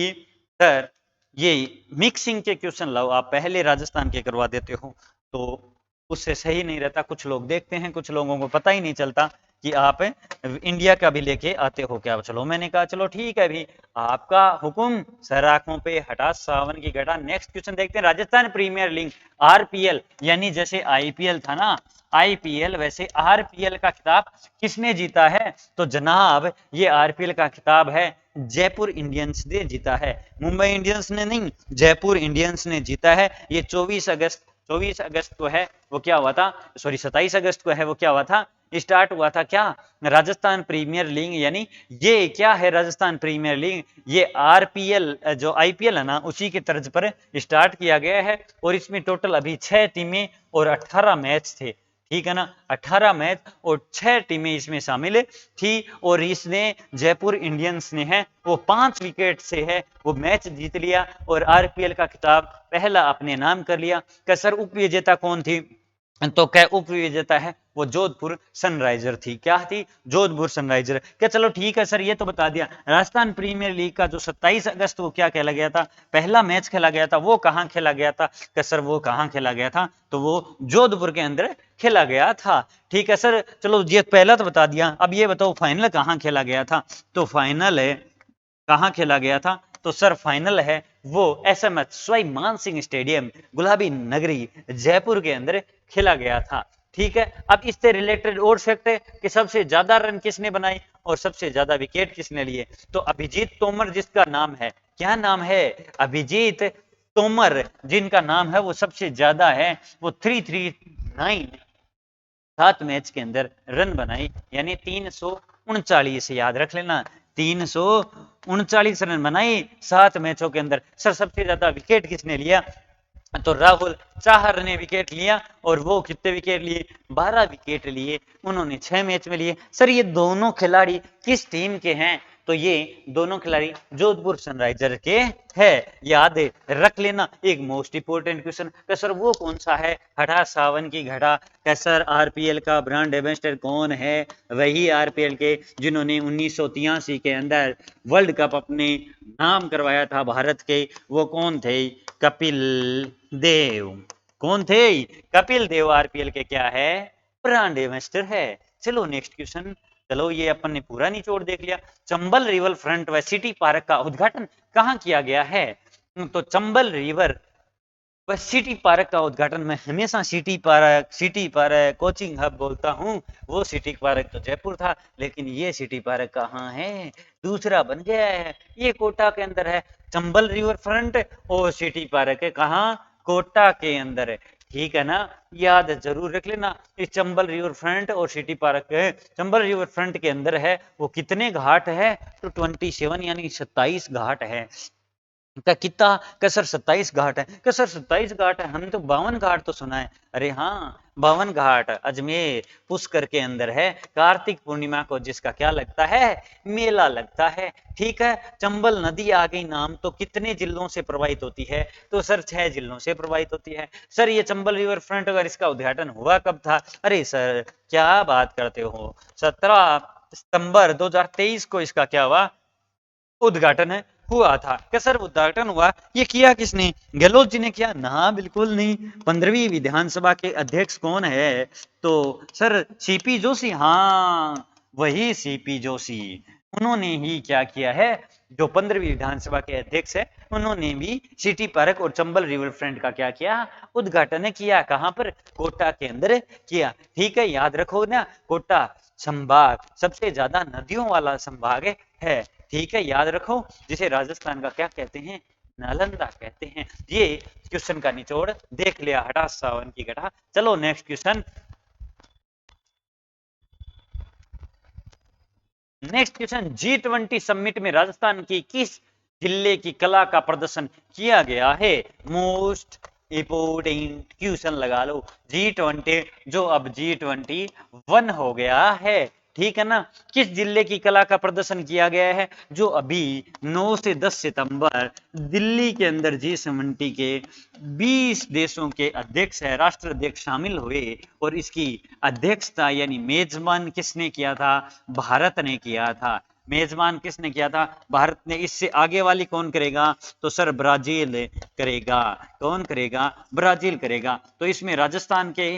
सर ये मिक्सिंग के क्वेश्चन लाओ, आप पहले राजस्थान के करवा देते हो, तो उससे सही नहीं रहता। कुछ लोग देखते हैं, कुछ लोगों को पता ही नहीं चलता कि आप इंडिया का भी लेके आते हो क्या। चलो मैंने कहा चलो ठीक है भी, आपका हुक्म सर आंखों पे हटा सावन की घटा। नेक्स्ट क्वेश्चन देखते हैं, राजस्थान प्रीमियर लीग आरपीएल, यानी जैसे आईपीएल था ना, आईपीएल वैसे आरपीएल का खिताब किसने जीता है, तो जनाब ये आरपीएल का खिताब है जयपुर इंडियंस ने जीता है। मुंबई इंडियंस ने नहीं, जयपुर इंडियंस ने जीता है। ये 24 अगस्त को है, वो क्या हुआ था, सॉरी 27 अगस्त को है, वो क्या हुआ था, स्टार्ट हुआ था क्या, राजस्थान प्रीमियर लीग। यानी ये क्या है, राजस्थान प्रीमियर लीग, ये आरपीएल जो आईपीएल है ना, उसी के तर्ज पर स्टार्ट किया गया है। और इसमें टोटल अभी 6 टीमें और 18 मैच थे, ठीक है ना, 18 मैच और 6 टीमें इसमें शामिल थी। और इसने जयपुर इंडियंस ने है वो 5 विकेट से है वो मैच जीत लिया और आरपीएल का खिताब पहला अपने नाम कर लिया। कसर उप विजेता कौन थी, तो क्या उप विजेता है वो जोधपुर सनराइजर थी। क्या थी, जोधपुर सनराइजर। क्या चलो ठीक है सर, ये तो बता दिया। राजस्थान प्रीमियर लीग का जो 27 अगस्त को क्या खेला गया था, पहला मैच खेला गया था, वो कहाँ खेला गया था, क्या सर वो कहाँ खेला गया था, तो वो जोधपुर के अंदर खेला गया था। ठीक है सर, चलो ये पहला तो बता दिया। अब ये बताओ फाइनल कहाँ खेला गया था, तो फाइनल है कहाँ खेला गया था, तो सर फाइनल है वो एसएमएच सवाई मान सिंह स्टेडियम गुलाबी नगरी जयपुर के अंदर खेला गया था। ठीक है, अब इससे रिलेटेड और फैक्ट है कि सबसे ज्यादा रन किसने बनाए और सबसे ज्यादा विकेट किसने लिए, तो अभिजीत तोमर जिसका नाम है, क्या नाम है, अभिजीत तोमर जिनका नाम है, वो सबसे ज्यादा है, वो 339 7 मैच के अंदर रन बनाई, यानी 339, याद रख लेना 339 रन बनाई 7 मैचों के अंदर। सर सबसे ज्यादा विकेट किसने लिया, तो राहुल चाहर ने विकेट लिया और वो कितने विकेट लिए, 12 विकेट लिए, उन्होंने 6 मैच में लिए। सर ये दोनों खिलाड़ी किस टीम के हैं, तो ये दोनों खिलाड़ी जोधपुर सनराइजर के है, याद रख लेना। एक मोस्ट इंपोर्टेंट क्वेश्चन, सर वो कौन सा है, हटा सावन की घटा, सर आरपीएल का ब्रांड एम्बेसडर कौन है, वही आरपीएल के जिन्होंने 1983 के अंदर वर्ल्ड कप अपने नाम करवाया था भारत के, वो कौन थे, कपिल देव। कौन थे, कपिल देव आरपीएल के क्या है, ब्रांड एम्बेसडर है। चलो नेक्स्ट क्वेश्चन, चलो ये अपन ने पूरा निचोड़ देख लिया। चंबल रिवर फ्रंट व सिटी पार्क का उद्घाटन कहाँ किया गया है, तो चंबल रिवर व सिटी पार्क का उद्घाटन, मैं हमेशा सिटी पार्क कोचिंग हब बोलता हूँ, वो सिटी पार्क तो जयपुर था, लेकिन ये सिटी पार्क कहाँ है, दूसरा बन गया है, ये कोटा के अंदर है। चंबल रिवर फ्रंट और सिटी पार्क है कहाँ, कोटा के अंदर है, ठीक है ना, याद जरूर रख लेना। इस चंबल रिवर फ्रंट और सिटी पार्क है, चंबल रिवर फ्रंट के अंदर है वो कितने घाट है, तो 27 यानी 27 घाट है। का कितना कसर 27 घाट है, कसर 27 घाट है, हमने तो 52 घाट तो सुना है। अरे हाँ, 52 घाट अजमेर पुष्कर के अंदर है। कार्तिक पूर्णिमा को जिसका क्या लगता है, मेला लगता है। ठीक है, चंबल नदी आ गई नाम तो कितने जिलों से प्रवाहित होती है, तो सर 6 जिलों से प्रवाहित होती है। सर ये चंबल रिवर फ्रंट अगर इसका उद्घाटन हुआ कब था, अरे सर क्या बात करते हो, 17 सितंबर 2023 को इसका क्या हुआ, उद्घाटन है हुआ था। क्या सर उद्घाटन हुआ, ये किया किसने, गहलोत जी ने किया ना, बिल्कुल नहीं। 15वीं विधानसभा के अध्यक्ष कौन है, तो सर सीपी जोशी, हाँ वही सीपी जोशी, उन्होंने ही क्या किया है, जो 15वीं विधानसभा के अध्यक्ष है, उन्होंने भी सिटी पार्क और चंबल रिवर फ्रंट का क्या किया, उद्घाटन किया। कहां पर, कोटा के अंदर किया। ठीक है, याद रखो ना, कोटा संभाग सबसे ज्यादा नदियों वाला संभाग है। ठीक है, याद रखो, जिसे राजस्थान का क्या कहते हैं, नालंदा कहते हैं। ये क्वेश्चन का निचोड़ देख लिया, हटा सावन की घटा। चलो next question, next question, G20 summit में राजस्थान की किस जिले की कला का प्रदर्शन किया गया है, मोस्ट इंपोर्टेंट क्वेश्चन लगा लो। G20 जो अब G21 हो गया है, ठीक है ना, किस जिले की कला का प्रदर्शन किया गया है, जो अभी 9 से 10 सितंबर दिल्ली के अंदर G20 के 20 देशों के अध्यक्ष है, राष्ट्र अध्यक्ष शामिल हुए, और इसकी अध्यक्षता यानी मेजबान किसने किया था, भारत ने किया था। मेजबान किसने किया था, भारत ने। इससे आगे वाली कौन करेगा, तो सर ब्राजील करेगा। कौन करेगा, ब्राजील करेगा। तो इसमें राजस्थान के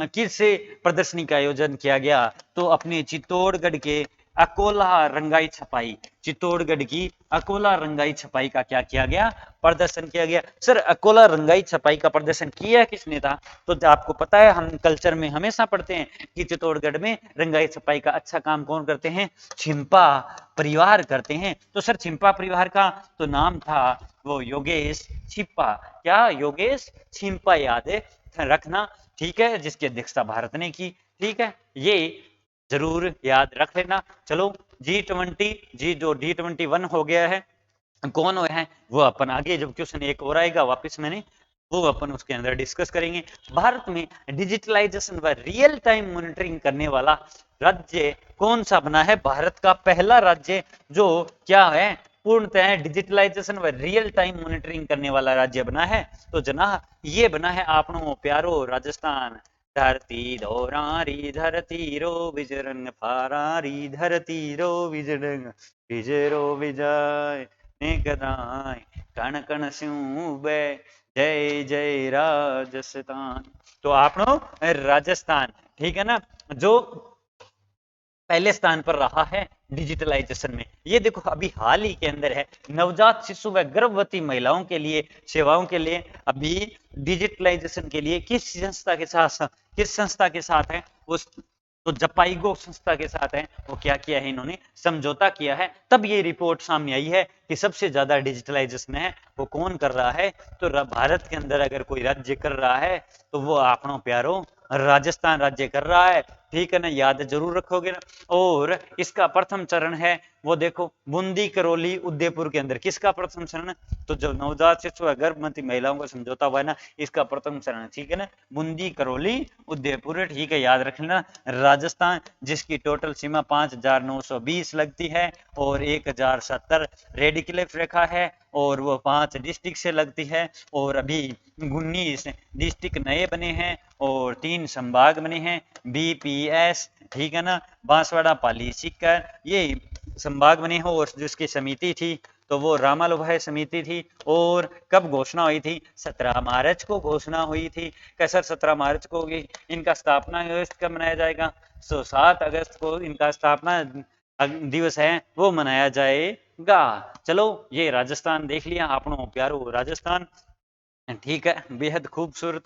किस प्रदर्शनी का आयोजन किया गया, तो अपने चित्तौड़गढ़ के अकोला रंगाई छपाई, चित्तौड़गढ़ की अकोला रंगाई छपाई का क्या किया गया, प्रदर्शन किया गया। सर अकोला रंगाई छपाई का प्रदर्शन किया किसने था, तो आपको पता है, हम कल्चर में हमेशा पढ़ते हैं कि चित्तौड़गढ़ में रंगाई छपाई का अच्छा काम कौन करते हैं, छिंपा परिवार करते हैं। तो सर छिंपा परिवार का तो नाम था वो योगेश छिप्पा, क्या योगेश छिंपा, याद रखना। ठीक है, जिसकी अध्यक्षता भारत ने की। ठीक है, ये जरूर याद रख लेना। चलो G20, जी जो G21 हो गया है, कौन है वो अपन आगे जब क्वेश्चन एक और आएगा वापस मैंने, वो अपन उसके अंदर डिस्कस करेंगे। भारत में डिजिटलाइजेशन व रियल टाइम मॉनिटरिंग करने वाला राज्य कौन सा बना है, भारत का पहला राज्य जो क्या है, पूर्णतः डिजिटलाइजेशन व रियल टाइम मॉनिटरिंग करने वाला राज्य बना है, तो जना ये बना है आपनो प्यारो राजस्थान। धरती धोरारी धरती रो विजरंग फारारी धरती रो विजरंग विजरो विजय कदाय कण कण बे जय जय राजस्थान। तो आप राजस्थान, ठीक है ना, जो पहले स्थान पर रहा है डिजिटलाइजेशन में। ये देखो अभी हाल ही के अंदर है, नवजात शिशु व गर्भवती महिलाओं के लिए सेवाओं के लिए अभी डिजिटलाइजेशन के लिए किस संस्था के साथ है, उस तो जपाइगो संस्था के साथ है, वो क्या किया है, इन्होंने समझौता किया है। तब ये रिपोर्ट सामने आई है कि सबसे ज्यादा डिजिटलाइजेशन है वो कौन कर रहा है, तो भारत के अंदर अगर कोई राज्य कर रहा है तो वो अपनों प्यारो राजस्थान राज्य कर रहा है। ठीक है ना, याद जरूर रखोगे ना। और इसका प्रथम चरण है वो देखो बूंदी करौली उदयपुर के अंदर, किसका प्रथम चरण, तो जो नवजात शिशु गर्भवती महिलाओं का समझौता हुआ है ना, इसका प्रथम चरण, ठीक है ना, बूंदी करौली उदयपुर। ठीक है, याद रख लेना। राजस्थान जिसकी टोटल सीमा 5920 लगती है और 1070 रेड क्लिफ रेखा है, और वो 5 डिस्ट्रिक्ट से लगती है, और अभी 19 डिस्ट्रिक्ट नए बने हैं और 3 संभाग बने हैं, बीपीएस, ठीक है ना, बांसवाड़ा, पाली, सीकर, ये संभाग बने हो। और जिसकी समिति थी तो वो रामालोभाय समिति थी। और कब घोषणा हुई थी, 17 मार्च को घोषणा हुई थी। कैसे 17 मार्च को होगी, इनका स्थापना दिवस कब मनाया जाएगा, तो 7 अगस्त को इनका स्थापना दिवस है वो मनाया जाएगा। चलो ये राजस्थान देख लिया आपनों प्यारो राजस्थान, ठीक है, बेहद खूबसूरत।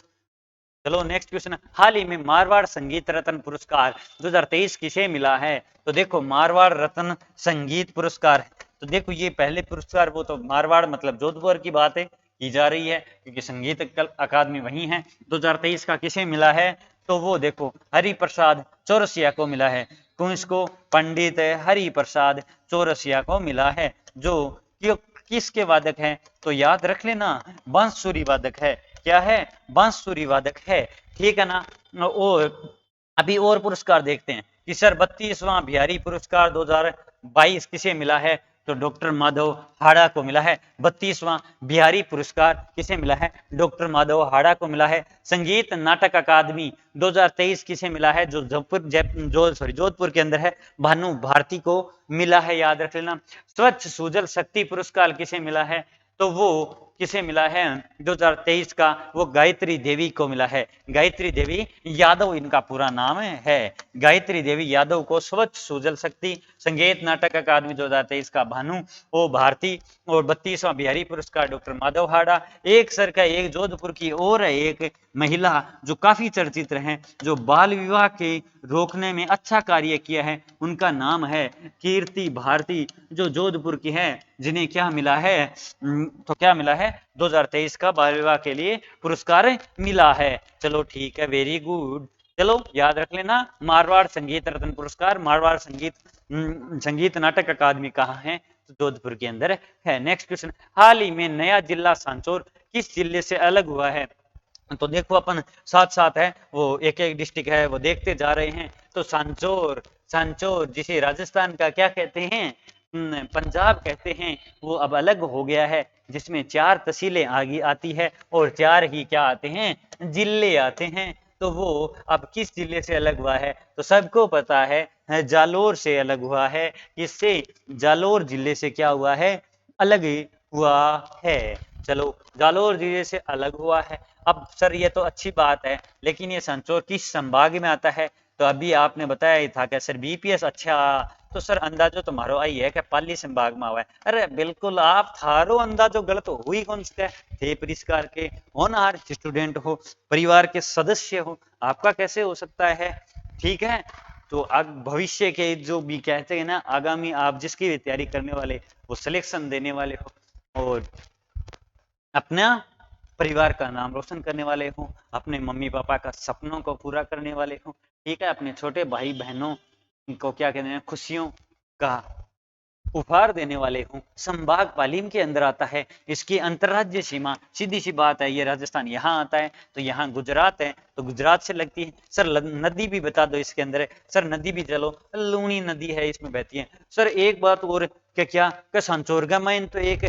चलो नेक्स्ट क्वेश्चन, हाल ही में मारवाड़ संगीत रत्न पुरस्कार 2023 किसे मिला है, तो देखो मारवाड़ रत्न संगीत पुरस्कार, तो देखो ये पहले पुरस्कार वो तो मारवाड़ मतलब जोधपुर की बात है की जा रही है, क्योंकि संगीत अकादमी वही है। 2023 का किसे मिला है, तो वो देखो हरि प्रसाद चौरसिया को मिला है। किसको, पंडित हरि प्रसाद चौरसिया को मिला है, जो किसके वादक हैं? तो याद रख लेना, बांसुरी वादक है। क्या है? बांसुरी वादक है, ठीक है ना। और अभी और पुरस्कार देखते हैं कि सर 32वां बिहारी पुरस्कार 2022 किसे मिला है? तो डॉक्टर माधव हाड़ा को मिला है। 32वां बिहारी पुरस्कार किसे मिला है? डॉक्टर माधव हाड़ा को मिला है। संगीत नाटक अकादमी 2023 किसे मिला है? जो जोधपुर के अंदर है, भानु भारती को मिला है, याद रख लेना। स्वच्छ सुजल शक्ति पुरस्कार किसे मिला है? तो वो किसे मिला है 2023 का? वो गायत्री देवी को मिला है। गायत्री देवी यादव इनका पूरा नाम है। गायत्री देवी यादव को स्वच्छ सुजल शक्ति संगीत नाटक अकादमी 2023 का भानु ओ भारती और 32वां बिहारी पुरस्कार डॉक्टर माधव हाड़ा। एक सर का एक जोधपुर की और एक महिला जो काफी चर्चित हैं, जो बाल विवाह के रोकने में अच्छा कार्य किया है, उनका नाम है कीर्ति भारती, जो जोधपुर की है, जिन्हें क्या मिला है? तो क्या मिला है? 2023 का बाल विवाह के लिए पुरस्कार मिला है। चलो ठीक है, वेरी गुड। चलो याद रख लेना, मारवाड़ संगीत रत्न पुरस्कार, मारवाड़ संगीत नाटक अकादमी कहाँ है? तो जोधपुर के अंदर है। नेक्स्ट क्वेश्चन, हाल ही में नया जिला सांचौर किस जिले से अलग हुआ है? तो देखो अपन साथ साथ है वो एक एक डिस्ट्रिक्ट है वो देखते जा रहे हैं। तो सांचौर, सांचौर जिसे राजस्थान का क्या कहते हैं? पंजाब कहते हैं, वो अब अलग हो गया है, जिसमें 4 तहसीलें आगे आती है और 4 ही क्या आते हैं? जिले आते हैं। तो वो अब किस जिले से अलग हुआ है? तो सबको पता है जालोर से अलग हुआ है। किससे? जालोर जिले से क्या हुआ है? अलग हुआ है। चलो जालोर जिले से अलग हुआ है। अब सर ये तो अच्छी बात है, लेकिन ये सांचौर किस संभाग में आता है? तो अभी आपने बताया ही था क्या सर बीपीएस? अच्छा, तो सर अंदाजो तुम्हारो आई है कि पाली संभाग में हुआ है। अरे बिल्कुल, आप थारो अंदाजो गलत हो हुई कौन सा थे? परिष्कार के होनहार स्टूडेंट हो, परिवार के सदस्य हो, आपका कैसे हो सकता है? ठीक है, तो भविष्य के जो भी कहते हैं ना, आगामी आप जिसकी भी तैयारी करने वाले, वो सिलेक्शन देने वाले हो और अपना परिवार का नाम रोशन करने वाले हो, अपने मम्मी पापा का सपनों को पूरा करने वाले हो, ठीक है, अपने छोटे भाई बहनों को क्या कहते हैं, खुशियों का उपहार देने वाले हूँ। संभाग पालीम के अंदर आता है। इसकी अंतर्राज्यीय सीमा सीधी सी बात है, ये राजस्थान यहाँ आता है, तो यहाँ गुजरात है, तो गुजरात से लगती है। सर नदी भी बता दो इसके अंदर है। सर नदी भी चलो, लूणी नदी है इसमें बहती है। सर एक बात और क्या क्या सांचौरगा में तो एक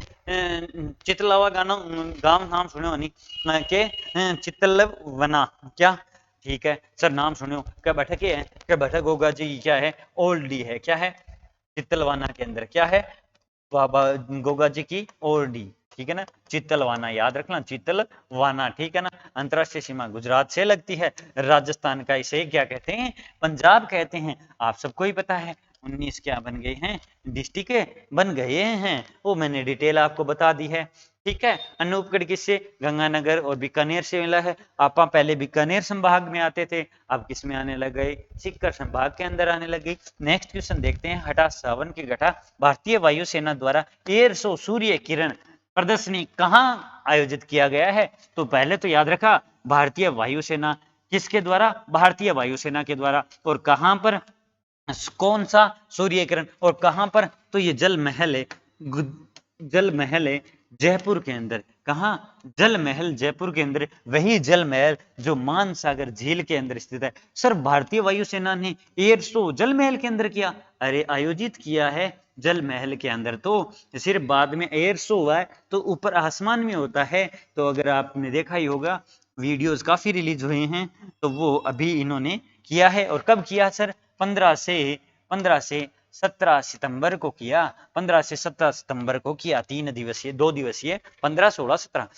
चितलावा गाना गांव नाम सुने हो नहीं के चितलवना क्या? ठीक है सर, नाम सुनो, क्या बैठक है? क्या बैठक होगा जी? क्या है? ओल्डी है। क्या है? चित्तलवाना के अंदर क्या है? बाबा गोगा जी की ओरडी, ठीक है ना, चित्तलवाना याद रखना, चित्तलवाना, ठीक है ना। अंतरराष्ट्रीय सीमा गुजरात से लगती है। राजस्थान का इसे क्या कहते हैं? पंजाब कहते हैं। आप सबको ही पता है 19 क्या बन गए हैं? डिस्ट्रिक्ट बन गए हैं, वो मैंने डिटेल आपको बता दी है, ठीक है। अनूपगढ़ किससे? गंगानगर और बीकानेर से मिला है। आप पहले बीकानेर संभाग में आते थे, अब किस में आने लग गए? सीकर संभाग के अंदर आने लग गई। नेक्स्ट क्वेश्चन देखते हैं, हटा 7 की घटा भारतीय वायुसेना द्वारा एयर शो सूर्य किरण प्रदर्शनी कहाँ आयोजित किया गया है? तो पहले तो याद रखा, भारतीय वायुसेना किसके द्वारा? भारतीय वायुसेना के द्वारा। और कहां पर? कौन सा सूर्य किरण और कहां पर? तो ये जल महल है, जल महल है जयपुर के अंदर। कहां? जल महल जयपुर के अंदर। वही जल महल जो मानसागर झील के अंदर स्थित है। सर भारतीय वायुसेना ने एयर शो जल महल के अंदर किया? अरे आयोजित किया है जल महल के अंदर, तो सिर्फ बाद में एयर शो हुआ है तो ऊपर आसमान में होता है। तो अगर आपने देखा ही होगा, वीडियोस काफी रिलीज हुए हैं, तो वो अभी इन्होंने किया है। और कब किया सर? 15 से 17 सितंबर को किया। 15 से 17 सितंबर को किया। 3 दिवसीय, 2 दिवसीय, 15 16 17,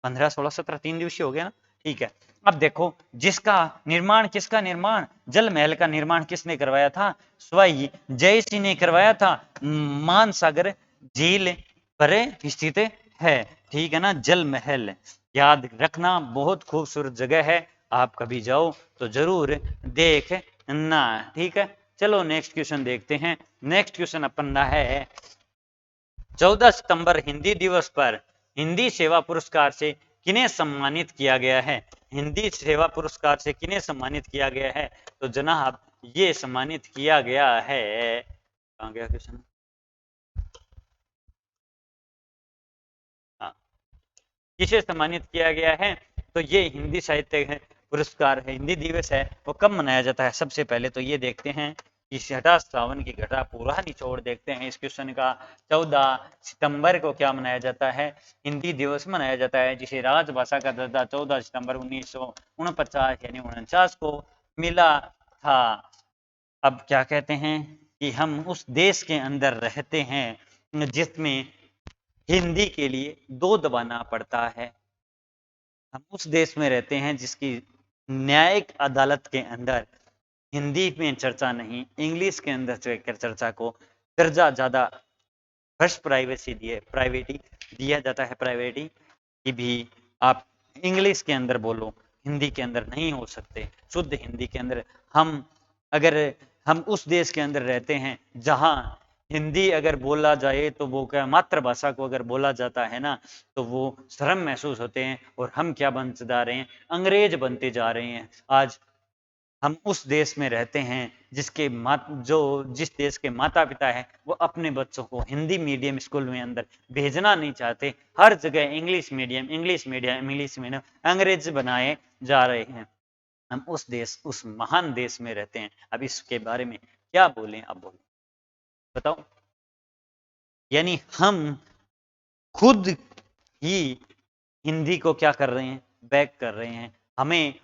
15 16 17 3 दिवसीय हो गया ना, ठीक है। अब देखो, जिसका निर्माण, किसका निर्माण? जल महल का निर्माण किसने करवाया था? स्वयं जय सिंह ने करवाया था। मानसागर झील पर स्थित है, ठीक है ना, जल महल। याद रखना, बहुत खूबसूरत जगह है, आप कभी जाओ तो जरूर देखना, ठीक है। चलो नेक्स्ट क्वेश्चन देखते हैं। नेक्स्ट क्वेश्चन अपन है 14 सितंबर हिंदी दिवस पर हिंदी सेवा पुरस्कार से किन्हें सम्मानित किया गया है? हिंदी सेवा पुरस्कार से किन्हें सम्मानित किया गया है? तो जनाब ये सम्मानित किया गया है, कहाँ गया क्वेश्चन? किसे सम्मानित किया गया है? तो ये हिंदी साहित्य है पुरस्कार है, हिंदी दिवस है, वो कब मनाया जाता है? सबसे पहले तो ये देखते हैं कि छठा सावन की घटा पूरा निचोड़ देखते हैं इस क्वेश्चन का। 14 सितंबर को क्या मनाया जाता है? हिंदी दिवस मनाया जाता है, जिसे राजभाषा का दर्जा 14 सितंबर 1949 यानी 49 को मिला था। अब क्या कहते हैं कि हम उस देश के अंदर रहते हैं जिसमें हिंदी के लिए दो दबाना पड़ता है। हम उस देश में रहते हैं जिसकी न्यायिक अदालत के अंदर हिंदी में चर्चा नहीं, इंग्लिश के अंदर चर्चा को दर्जा ज़्यादा फर्स्ट प्राइवेटी दिया जाता है, प्राइवेटी कि भी आप इंग्लिश के अंदर बोलो, हिंदी के अंदर नहीं हो सकते। शुद्ध हिंदी के अंदर अगर हम उस देश के अंदर रहते हैं जहाँ हिंदी अगर बोला जाए तो वो क्या मातृभाषा को अगर बोला जाता है ना तो वो शर्म महसूस होते हैं और हम क्या बनते जा रहे हैं? अंग्रेज बनते जा रहे हैं। आज हम उस देश में रहते हैं जिस देश के माता पिता है वो अपने बच्चों को हिंदी मीडियम स्कूल में अंदर भेजना नहीं चाहते। हर जगह इंग्लिश मीडियम अंग्रेज बनाए जा रहे हैं। हम उस महान देश में रहते हैं। अब इसके बारे में क्या बोलें? अब बोलें, बताओ। यानी हम खुद ही हिंदी को क्या कर रहे हैं? बैक कर रहे हैं। हमें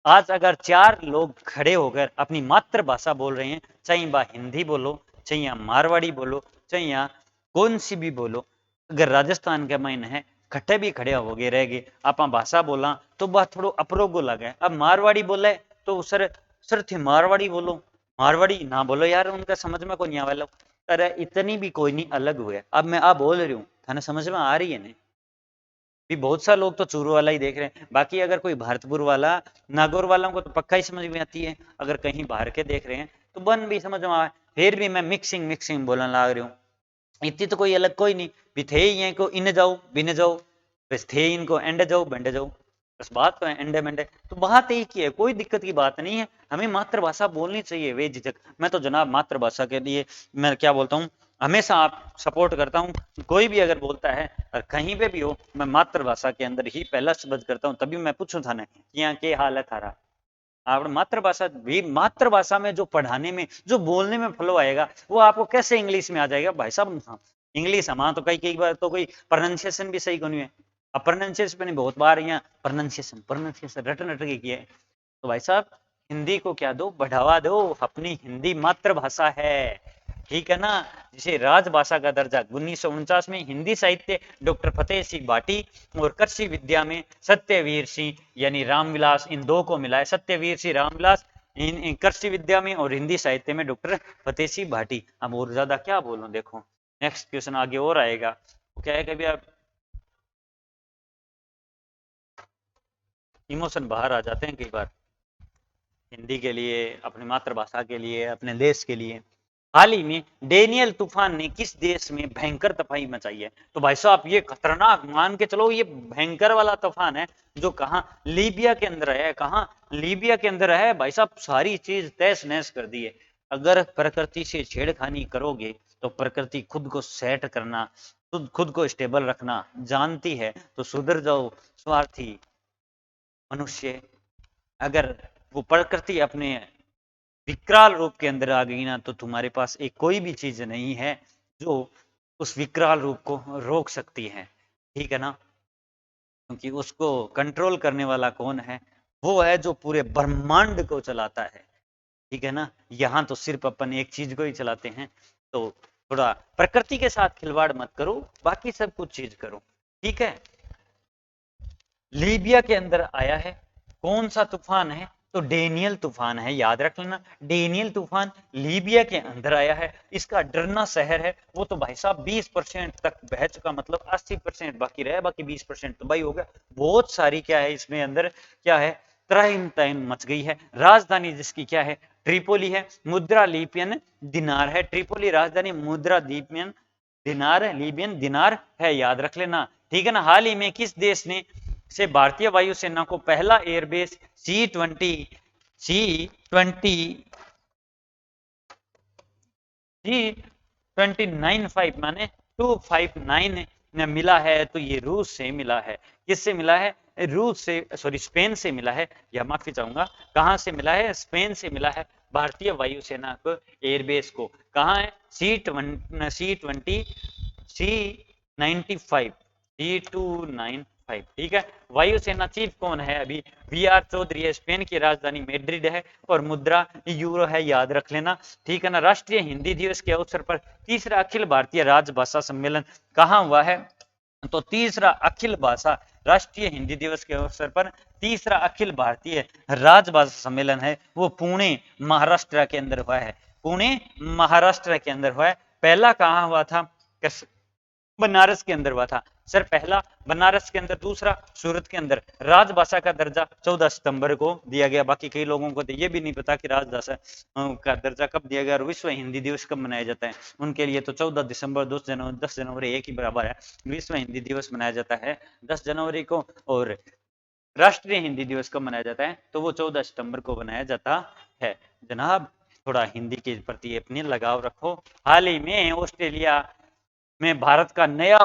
आज अगर 4 लोग खड़े होकर अपनी मातृभाषा बोल रहे हैं, चाहे वह हिंदी बोलो, चाहे या मारवाड़ी बोलो, चाहे या कौन सी भी बोलो, अगर राजस्थान के मायने है कट्ठे भी खड़े हो गए रह गए आप भाषा बोला तो वह थोड़ा अप्रोगो लगे। अब मारवाड़ी बोले तो सर थे मारवाड़ी बोलो, मारवाड़ी ना बोलो यार, उनका समझ में कोई नहीं आवेला। अरे इतनी भी कोई नहीं अलग हुए। अब मैं आप बोल रही हूँ, थाने समझ में आ रही है नहीं? भी बहुत सारे लोग तो चूरू वाला ही देख रहे हैं, बाकी अगर कोई भरतपुर वाला, नागौर वालों को तो पक्का ही समझ में आती है। अगर कहीं बाहर के देख रहे हैं तो बन भी समझ में आए, फिर भी मैं मिक्सिंग बोलने लग रही हूँ। इतनी तो कोई अलग कोई नहीं भी थे ही को इन जाओ बिन जाओ, बस थे इनको एंड जाओ बंड जाओ, बस बात तो है एंडे मेंडे। तो बात एक ही है, कोई दिक्कत की बात नहीं है। हमें मातृभाषा बोलनी चाहिए बेझिझक। मैं तो जनाब मातृभाषा के लिए मैं क्या बोलता हूँ, हमेशा आप सपोर्ट करता हूँ। कोई भी अगर बोलता है और कहीं पे भी हो, मैं मातृभाषा के अंदर ही पहला शब्द करता हूँ। तभी मैं पूछूं था ना कि यहाँ के हाल है थारा। आप मातृभाषा भी, मातृभाषा में जो पढ़ाने में जो बोलने में फ्लो आएगा वो आपको कैसे इंग्लिश में आ जाएगा भाई साहब? इंग्लिश हमारा तो कई बार तो कोई प्रोनाउंसिएशन भी सही को नहीं है। अब प्रोनाउंसिएशन मैंने बहुत बार यहाँ प्रोनाउंसिएशन रट के किए। तो भाई साहब हिंदी को क्या दो, बढ़ावा दो। अपनी हिंदी मातृभाषा है, ठीक है ना? जिसे राजभाषा का दर्जा 1949 में हिंदी साहित्य डॉक्टर फतेह सिंह भाटी और कृषि विद्या में सत्यवीर सिंह यानी रामविलास, इन दो को मिला है। सत्यवीर सिंह रामविलास इन कृषि विद्या में और हिंदी साहित्य में डॉक्टर फतेह सिंह भाटी। अब और ज्यादा क्या बोलूं, देखो नेक्स्ट क्वेश्चन आगे और आएगा। वो क्या है, कभी आप इमोशन बाहर आ जाते हैं कई बार हिंदी के लिए, अपनी मातृभाषा के लिए, अपने देश के लिए। हाल ही में डेनियल तूफान ने किस देश में भयंकर तबाही मचाई है? तो भाई साहब ये खतरनाक मान के चलो, ये भयंकर वाला तूफान है जो कहा लीबिया के अंदर है। कहा लीबिया के अंदर है भाई साहब, सारी चीज तहस नहस कर दी है। अगर प्रकृति से छेड़खानी करोगे तो प्रकृति खुद को सेट करना, खुद को स्टेबल रखना जानती है। तो सुधर जाओ स्वार्थी मनुष्य। अगर वो प्रकृति अपने विकराल रूप के अंदर आ गई ना तो तुम्हारे पास एक कोई भी चीज नहीं है जो उस विकराल रूप को रोक सकती है, ठीक है ना? क्योंकि उसको कंट्रोल करने वाला कौन है? वो है जो पूरे ब्रह्मांड को चलाता है, ठीक है ना? यहाँ तो सिर्फ अपन एक चीज को ही चलाते हैं। तो थोड़ा प्रकृति के साथ खिलवाड़ मत करो, बाकी सब कुछ चीज करो, ठीक है? लीबिया के अंदर आया है, कौन सा तूफान है? तो डेनियल तूफान है, याद रख लेना। डेनियल तूफान लीबिया के अंदर आया है। इसका डरना शहर है वो तो भाई साहब 20% तक बह चुका, मतलब 80% बाकी रहे, बाकी 20% तो भाई हो गया। बहुत सारी क्या है इसमें अंदर, क्या है, त्राहिम ताहिम मच गई है। राजधानी जिसकी क्या है? ट्रिपोली है। मुद्रा लीबियन दिनार है। ट्रिपोली राजधानी, मुद्रा लीबियन दिनार है, लीबियन दिनार है, याद रख लेना, ठीक है ना? हाल ही में किस देश ने से भारतीय वायुसेना को पहला एयरबेस C29 माने 259 मिला है तो ये रूस से मिला है। किससे मिला है? रूस से, सॉरी स्पेन से मिला है, या माफी चाहूंगा, कहाँ से मिला है? स्पेन से मिला है भारतीय वायुसेना को एयरबेस को। कहाँ है? C-20 C-95 C-295, ठीक है। वायुसेना चीफ कौन है अभी? VR चौधरी है, स्पेन की राजधानी मैड्रिड है और मुद्रा यूरो है, याद रख लेना, ठीक है ना। राष्ट्रीय हिंदी दिवस के अवसर पर तीसरा अखिल भारतीय राजभाषा सम्मेलन कहाँ हुआ है? तो तीसरा अखिल भाषा राष्ट्रीय हिंदी दिवस के अवसर पर तीसरा अखिल भारतीय राजभाषा सम्मेलन है वो पुणे महाराष्ट्र के अंदर हुआ है। पुणे महाराष्ट्र के अंदर हुआ है। पहला कहाँ हुआ था? बनारस के अंदर हुआ था सर, पहला बनारस के अंदर, दूसरा सूरत के अंदर। राजभाषा का दर्जा 14 सितंबर को दिया गया। बाकी कई लोगों को तो ये भी नहीं पता कि राजभाषा का दर्जा कब दिया गया और विश्व हिंदी दिवस कब मनाया जाता है। उनके लिए तो 14 दिसंबर 10 जनवरी एक ही बराबर है। विश्व हिंदी दिवस मनाया जाता है 10 जनवरी को और राष्ट्रीय हिंदी दिवस कब मनाया जाता है? तो वो 14 सितंबर को मनाया जाता है। जनाब थोड़ा हिंदी के प्रति अपनी लगाव रखो। हाल ही में ऑस्ट्रेलिया में भारत का नया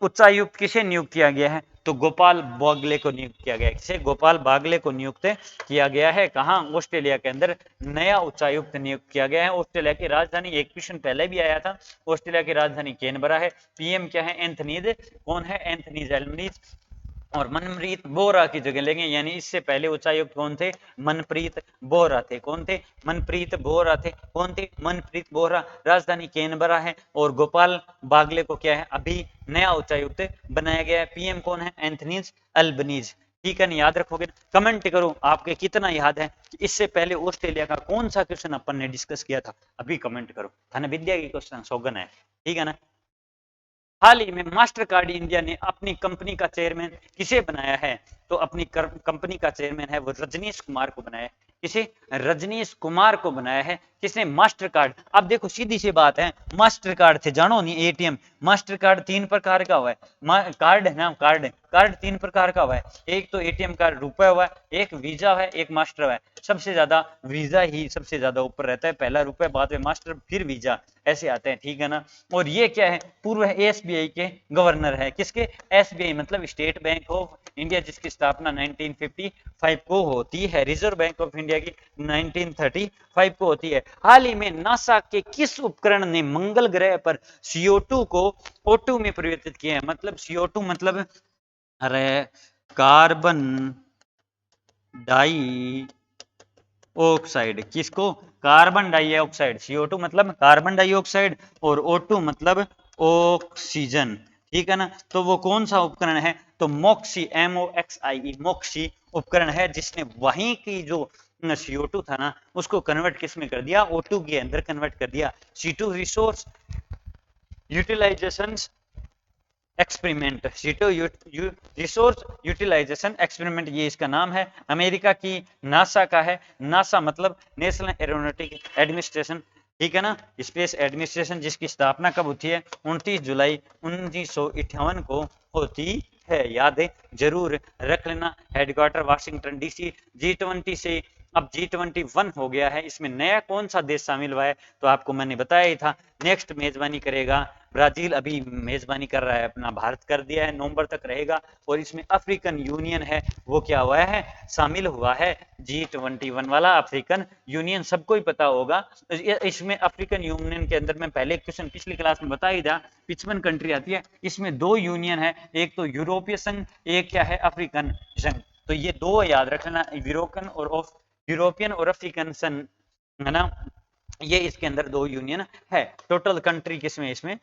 उच्चायुक्त किसे नियुक्त किया गया है? तो गोपाल बागले को नियुक्त किया गया है। किसे? गोपाल बागले को नियुक्त किया गया है। कहाँ? ऑस्ट्रेलिया के अंदर नया उच्चायुक्त नियुक्त किया गया है। ऑस्ट्रेलिया की राजधानी, एक क्वेश्चन पहले भी आया था, ऑस्ट्रेलिया की राजधानी कैनबरा है। पीएम क्या है? एंथनीज। कौन है? Anthony's Albanese. और मनप्रीत बोरा की जगह लेंगे, यानी इससे पहले उच्चायुक्त कौन थे? मनप्रीत बोरा थे। कौन थे? मनप्रीत बोरा थे। कौन थे? मनप्रीत बोरा। राजधानी कैनबरा है और गोपाल बागले को क्या है? अभी नया उच्चायुक्त बनाया गया है। पीएम कौन है? Anthony's Albanese. ठीक है, नहीं याद रखोगे? कमेंट करो आपके कितना याद है कि इससे पहले ऑस्ट्रेलिया का कौन सा क्वेश्चन अपन ने डिस्कस किया था, अभी कमेंट करो। धन विद्या की क्वेश्चन सौगन है, ठीक है ना। हाल ही में मास्टर कार्ड इंडिया ने अपनी कंपनी का चेयरमैन किसे बनाया है? तो अपनी कंपनी का चेयरमैन है वो रजनीश कुमार को बनाया है। किसे? रजनीश कुमार को बनाया है। किसने? Master card. अब देखो सीधी सी बात है, मास्टर कार्ड थे, जानो नहीं, एटीएम मास्टर कार्ड 3 प्रकार का हुआ है। कार्ड है ना, कार्ड 3 प्रकार का हुआ है। एक तो एटीएम कार्ड रुपए हुआ है, एक वीजा है, एक मास्टर है। सबसे ज्यादा वीजा ही सबसे ज्यादा ऊपर रहता है, पहला रुपए, बाद में मास्टर, फिर वीजा, ऐसे आते हैं, ठीक है ना। और ये क्या है? पूर्व एसबीआई के गवर्नर है। किसके? एसबीआई मतलब स्टेट बैंक ऑफ इंडिया, जिसकी स्थापना 1955 को होती है। रिजर्व बैंक ऑफ इंडिया की 1935 को होती है। हाल ही में नासा के किस उपकरण ने मंगल ग्रह पर CO2 को O2 में परिवर्तित किया है? मतलब CO2 मतलब अरे कार्बन डाई ऑक्साइड। किसको? Carbon dioxide. CO2 मतलब कार्बन डाइऑक्साइड और O2 मतलब ऑक्सीजन, ठीक है ना। तो वो कौन सा उपकरण है? तो मोक्सी, MOXIE, मोक्सी उपकरण है, जिसने वहीं की जो CO2 था ना उसको कन्वर्ट किस में कर दिया? O2 के अंदर कन्वर्ट कर दिया। C2 resource utilization experiment, resource utilization experiment, ये इसका नाम है। अमेरिका की नासा का है। नासा मतलब नेशनल एरोनॉटिक एडमिनिस्ट्रेशन, ठीक है ना, स्पेस एडमिनिस्ट्रेशन, जिसकी स्थापना कब होती है? 29 जुलाई 1958 को होती है। याद है, जरूर रख लेना। Headquarter Washington DC। G20 से अब G21 हो गया है। इसमें नया कौन सा देश शामिल हुआ है? तो आपको मैंने बताया ही था। नेक्स्ट मेजबानी करेगा ब्राजील, अभी मेजबानी कर रहा है अपना, भारत कर दिया है, नवंबर तक रहेगा। और इसमें अफ्रीकन यूनियन है वो क्या हुआ है? शामिल हुआ है। G21 वाला अफ्रीकन यूनियन सबको ही पता होगा। इसमें अफ्रीकन यूनियन के अंदर में पहले क्वेश्चन पिछली क्लास में बता ही था, 55 कंट्री आती है। इसमें 2 यूनियन है, एक तो यूरोपीय संघ, एक क्या है? अफ्रीकन संघ। तो ये 2 याद रखना, यूरोपियन और अफ्रीकन संघ, है ना। ये इसके अंदर 2 यूनियन है। टोटल कंट्री किसमें? इसमें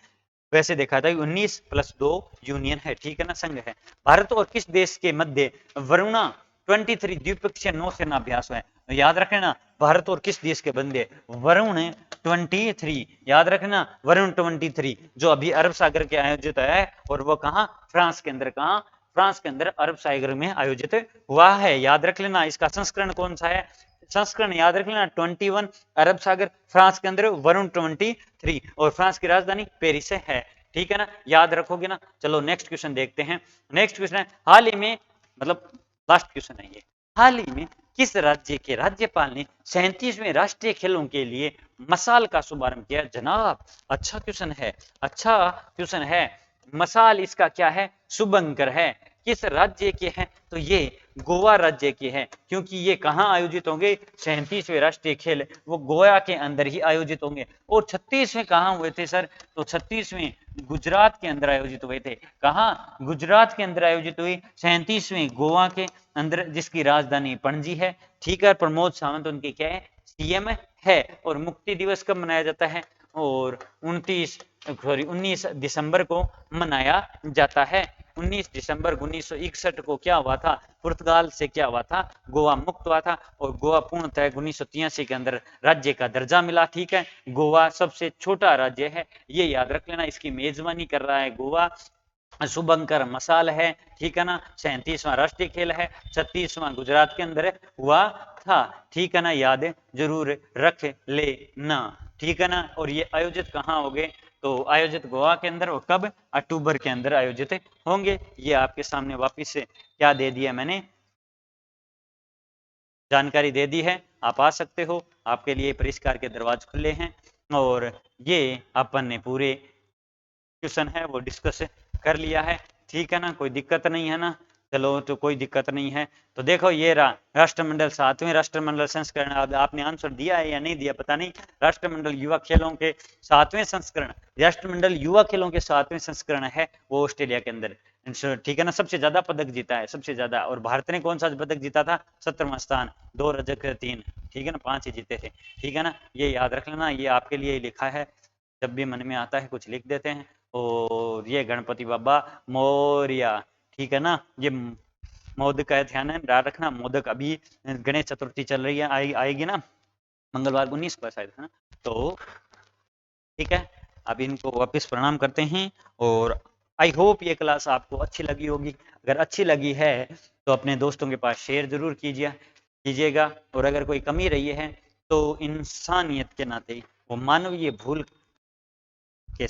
वैसे देखा था 19 + 2 यूनियन है, ठीक है ना, संघ है। भारत और किस देश के मध्य वरुणा 23 द्विपक्षीय नौसेना अभ्यास है? याद रखना, भारत और किस देश के बंदे? वरुण 23, याद रखना, वरुण 23 जो अभी अरब सागर के आयोजित है। और वो कहाँ? फ्रांस के अंदर। कहाँ? फ्रांस के अंदर अरब सागर में आयोजित हुआ है। याद रख लेना। इसका संस्करण कौन सा है? संस्करण याद रख लेना, 21 अरब सागर, फ्रांस के अंदर वरुण 23 और फ्रांस की राजधानी पेरिस है, ठीक है ना, याद रखोगे ना। चलो नेक्स्ट क्वेश्चन देखते हैं। नेक्स्ट क्वेश्चन है, हाल ही में, मतलब लास्ट क्वेश्चन है ये, हाल ही में किस राज्य के राज्यपाल ने 37वें राष्ट्रीय खेलों के लिए मशाल का शुभारंभ किया? जनाब अच्छा क्वेश्चन है, अच्छा क्वेश्चन है। मसाल इसका क्या है, शुभंकर है। किस राज्य के हैं, तो ये गोवा राज्य के हैं, क्योंकि ये कहाँ आयोजित होंगे, 37वें राष्ट्रीय खेल वो गोवा के अंदर ही आयोजित होंगे। और 36वें कहाँ हुए थे सर, तो 36वें गुजरात के अंदर आयोजित हुए थे। कहाँ, गुजरात के अंदर आयोजित हुई। 37वें गोवा के अंदर, जिसकी राजधानी पणजी है। ठीक है, प्रमोद सावंत उनके क्या है, सीएम है। और मुक्ति दिवस कब मनाया जाता है, और 19 दिसंबर को मनाया जाता है। 19 दिसंबर 1961 को क्या हुआ था, पुर्तगाल से क्या हुआ था, गोवा मुक्त हुआ था। और गोवा पूर्णतः 1983 के अंदर राज्य का दर्जा मिला। ठीक है, गोवा सबसे छोटा राज्य है, ये याद रख लेना। इसकी मेजबानी कर रहा है गोवा। शुभंकर मसाल है, ठीक है ना। 37वां राष्ट्रीय खेल है, 36वां गुजरात के अंदर हुआ था। ठीक है ना, याद जरूर रख लेना। ठीक है ना। और ये आयोजित कहाँ होंगे, तो आयोजित गोवा के अंदर, और कब, अक्टूबर के अंदर आयोजित होंगे। ये आपके सामने वापिस से क्या दे दिया मैंने, जानकारी दे दी है। आप आ सकते हो, आपके लिए परिष्कार के दरवाजे खुले हैं। और ये अपन ने पूरे क्वेश्चन है वो डिस्कस कर लिया है। ठीक है ना, कोई दिक्कत नहीं है ना, चलो तो कोई दिक्कत नहीं है। तो देखो ये रहा राष्ट्रमंडल, 7वें राष्ट्रमंडल संस्करण। अब आपने आंसर दिया है या नहीं दिया पता नहीं। राष्ट्रमंडल युवा खेलों के 7वें संस्करण, राष्ट्रमंडल युवा खेलों के 7वें संस्करण है वो ऑस्ट्रेलिया के अंदर। ठीक है ना, सबसे ज्यादा पदक जीता है, सबसे ज्यादा। और भारत ने कौन सा पदक जीता था, 17वां स्थान, 2 रजत 3, ठीक है ना, 5 ही जीते थे। ठीक है ना, ये याद रख लेना, ये आपके लिए लिखा है, जब भी मन में आता है कुछ लिख देते हैं। और ये गणपति बाबा मोरिया, ठीक है ना। ये मोदक का ध्यान है, याद रखना। मोदक अभी गणेश चतुर्थी चल रही है, आएगी ना, मंगलवार 19 को शायद, है ना। तो ठीक है, अब इनको वापस प्रणाम करते हैं। और आई होप ये क्लास आपको अच्छी लगी होगी। अगर अच्छी लगी है तो अपने दोस्तों के पास शेयर जरूर कीजिएगा। और अगर कोई कमी रही है तो इंसानियत के नाते, वो मानवीय भूल के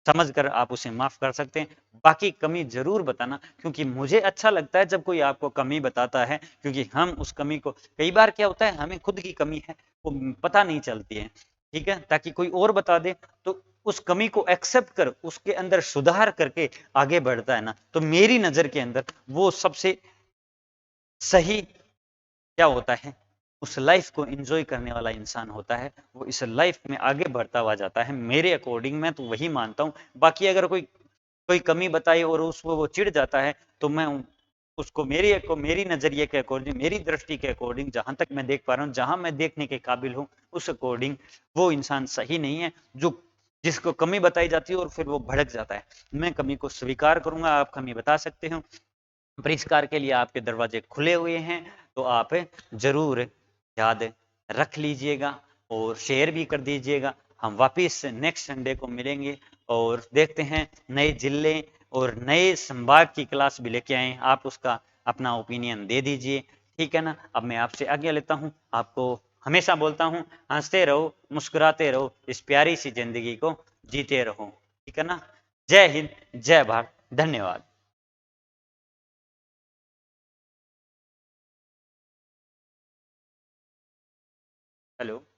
समझ कर आप उसे माफ कर सकते हैं। बाकी कमी जरूर बताना, क्योंकि मुझे अच्छा लगता है जब कोई आपको कमी बताता है, क्योंकि हम उस कमी को, कई बार क्या होता है हमें खुद की कमी है वो पता नहीं चलती है। ठीक है, ताकि कोई और बता दे तो उस कमी को एक्सेप्ट कर उसके अंदर सुधार करके आगे बढ़ता है ना, तो मेरी नजर के अंदर वो सबसे सही क्या होता है, उस लाइफ को एंजॉय करने वाला इंसान होता है, वो इस लाइफ में आगे बढ़ता हुआ जाता है। मेरे अकॉर्डिंग मैं तो वही मानता हूँ। बाकी अगर कोई कोई कमी बताई और उसको वो चिढ़ जाता है, तो मैं उसको मेरी नजरिए के अकॉर्डिंग, मेरी दृष्टि के अकॉर्डिंग, जहां तक मैं देख पा रहा हूँ, जहां मैं देखने के काबिल हूँ, उस अकॉर्डिंग वो इंसान सही नहीं है, जो जिसको कमी बताई जाती है और फिर वो भड़क जाता है। मैं कमी को स्वीकार करूंगा, आप कमी बता सकते हो, परिष्कार के लिए आपके दरवाजे खुले हुए हैं। तो आप जरूर याद रख लीजिएगा और शेयर भी कर दीजिएगा। हम वापिस नेक्स्ट संडे को मिलेंगे और देखते हैं नए जिले और नए संभाग की क्लास भी लेके आए, आप उसका अपना ओपिनियन दे दीजिए। ठीक है ना। अब मैं आपसे आज्ञा लेता हूँ, आपको हमेशा बोलता हूँ, हंसते रहो, मुस्कुराते रहो, इस प्यारी सी जिंदगी को जीते रहो। ठीक है ना। जय हिंद, जय भारत, धन्यवाद। हेलो।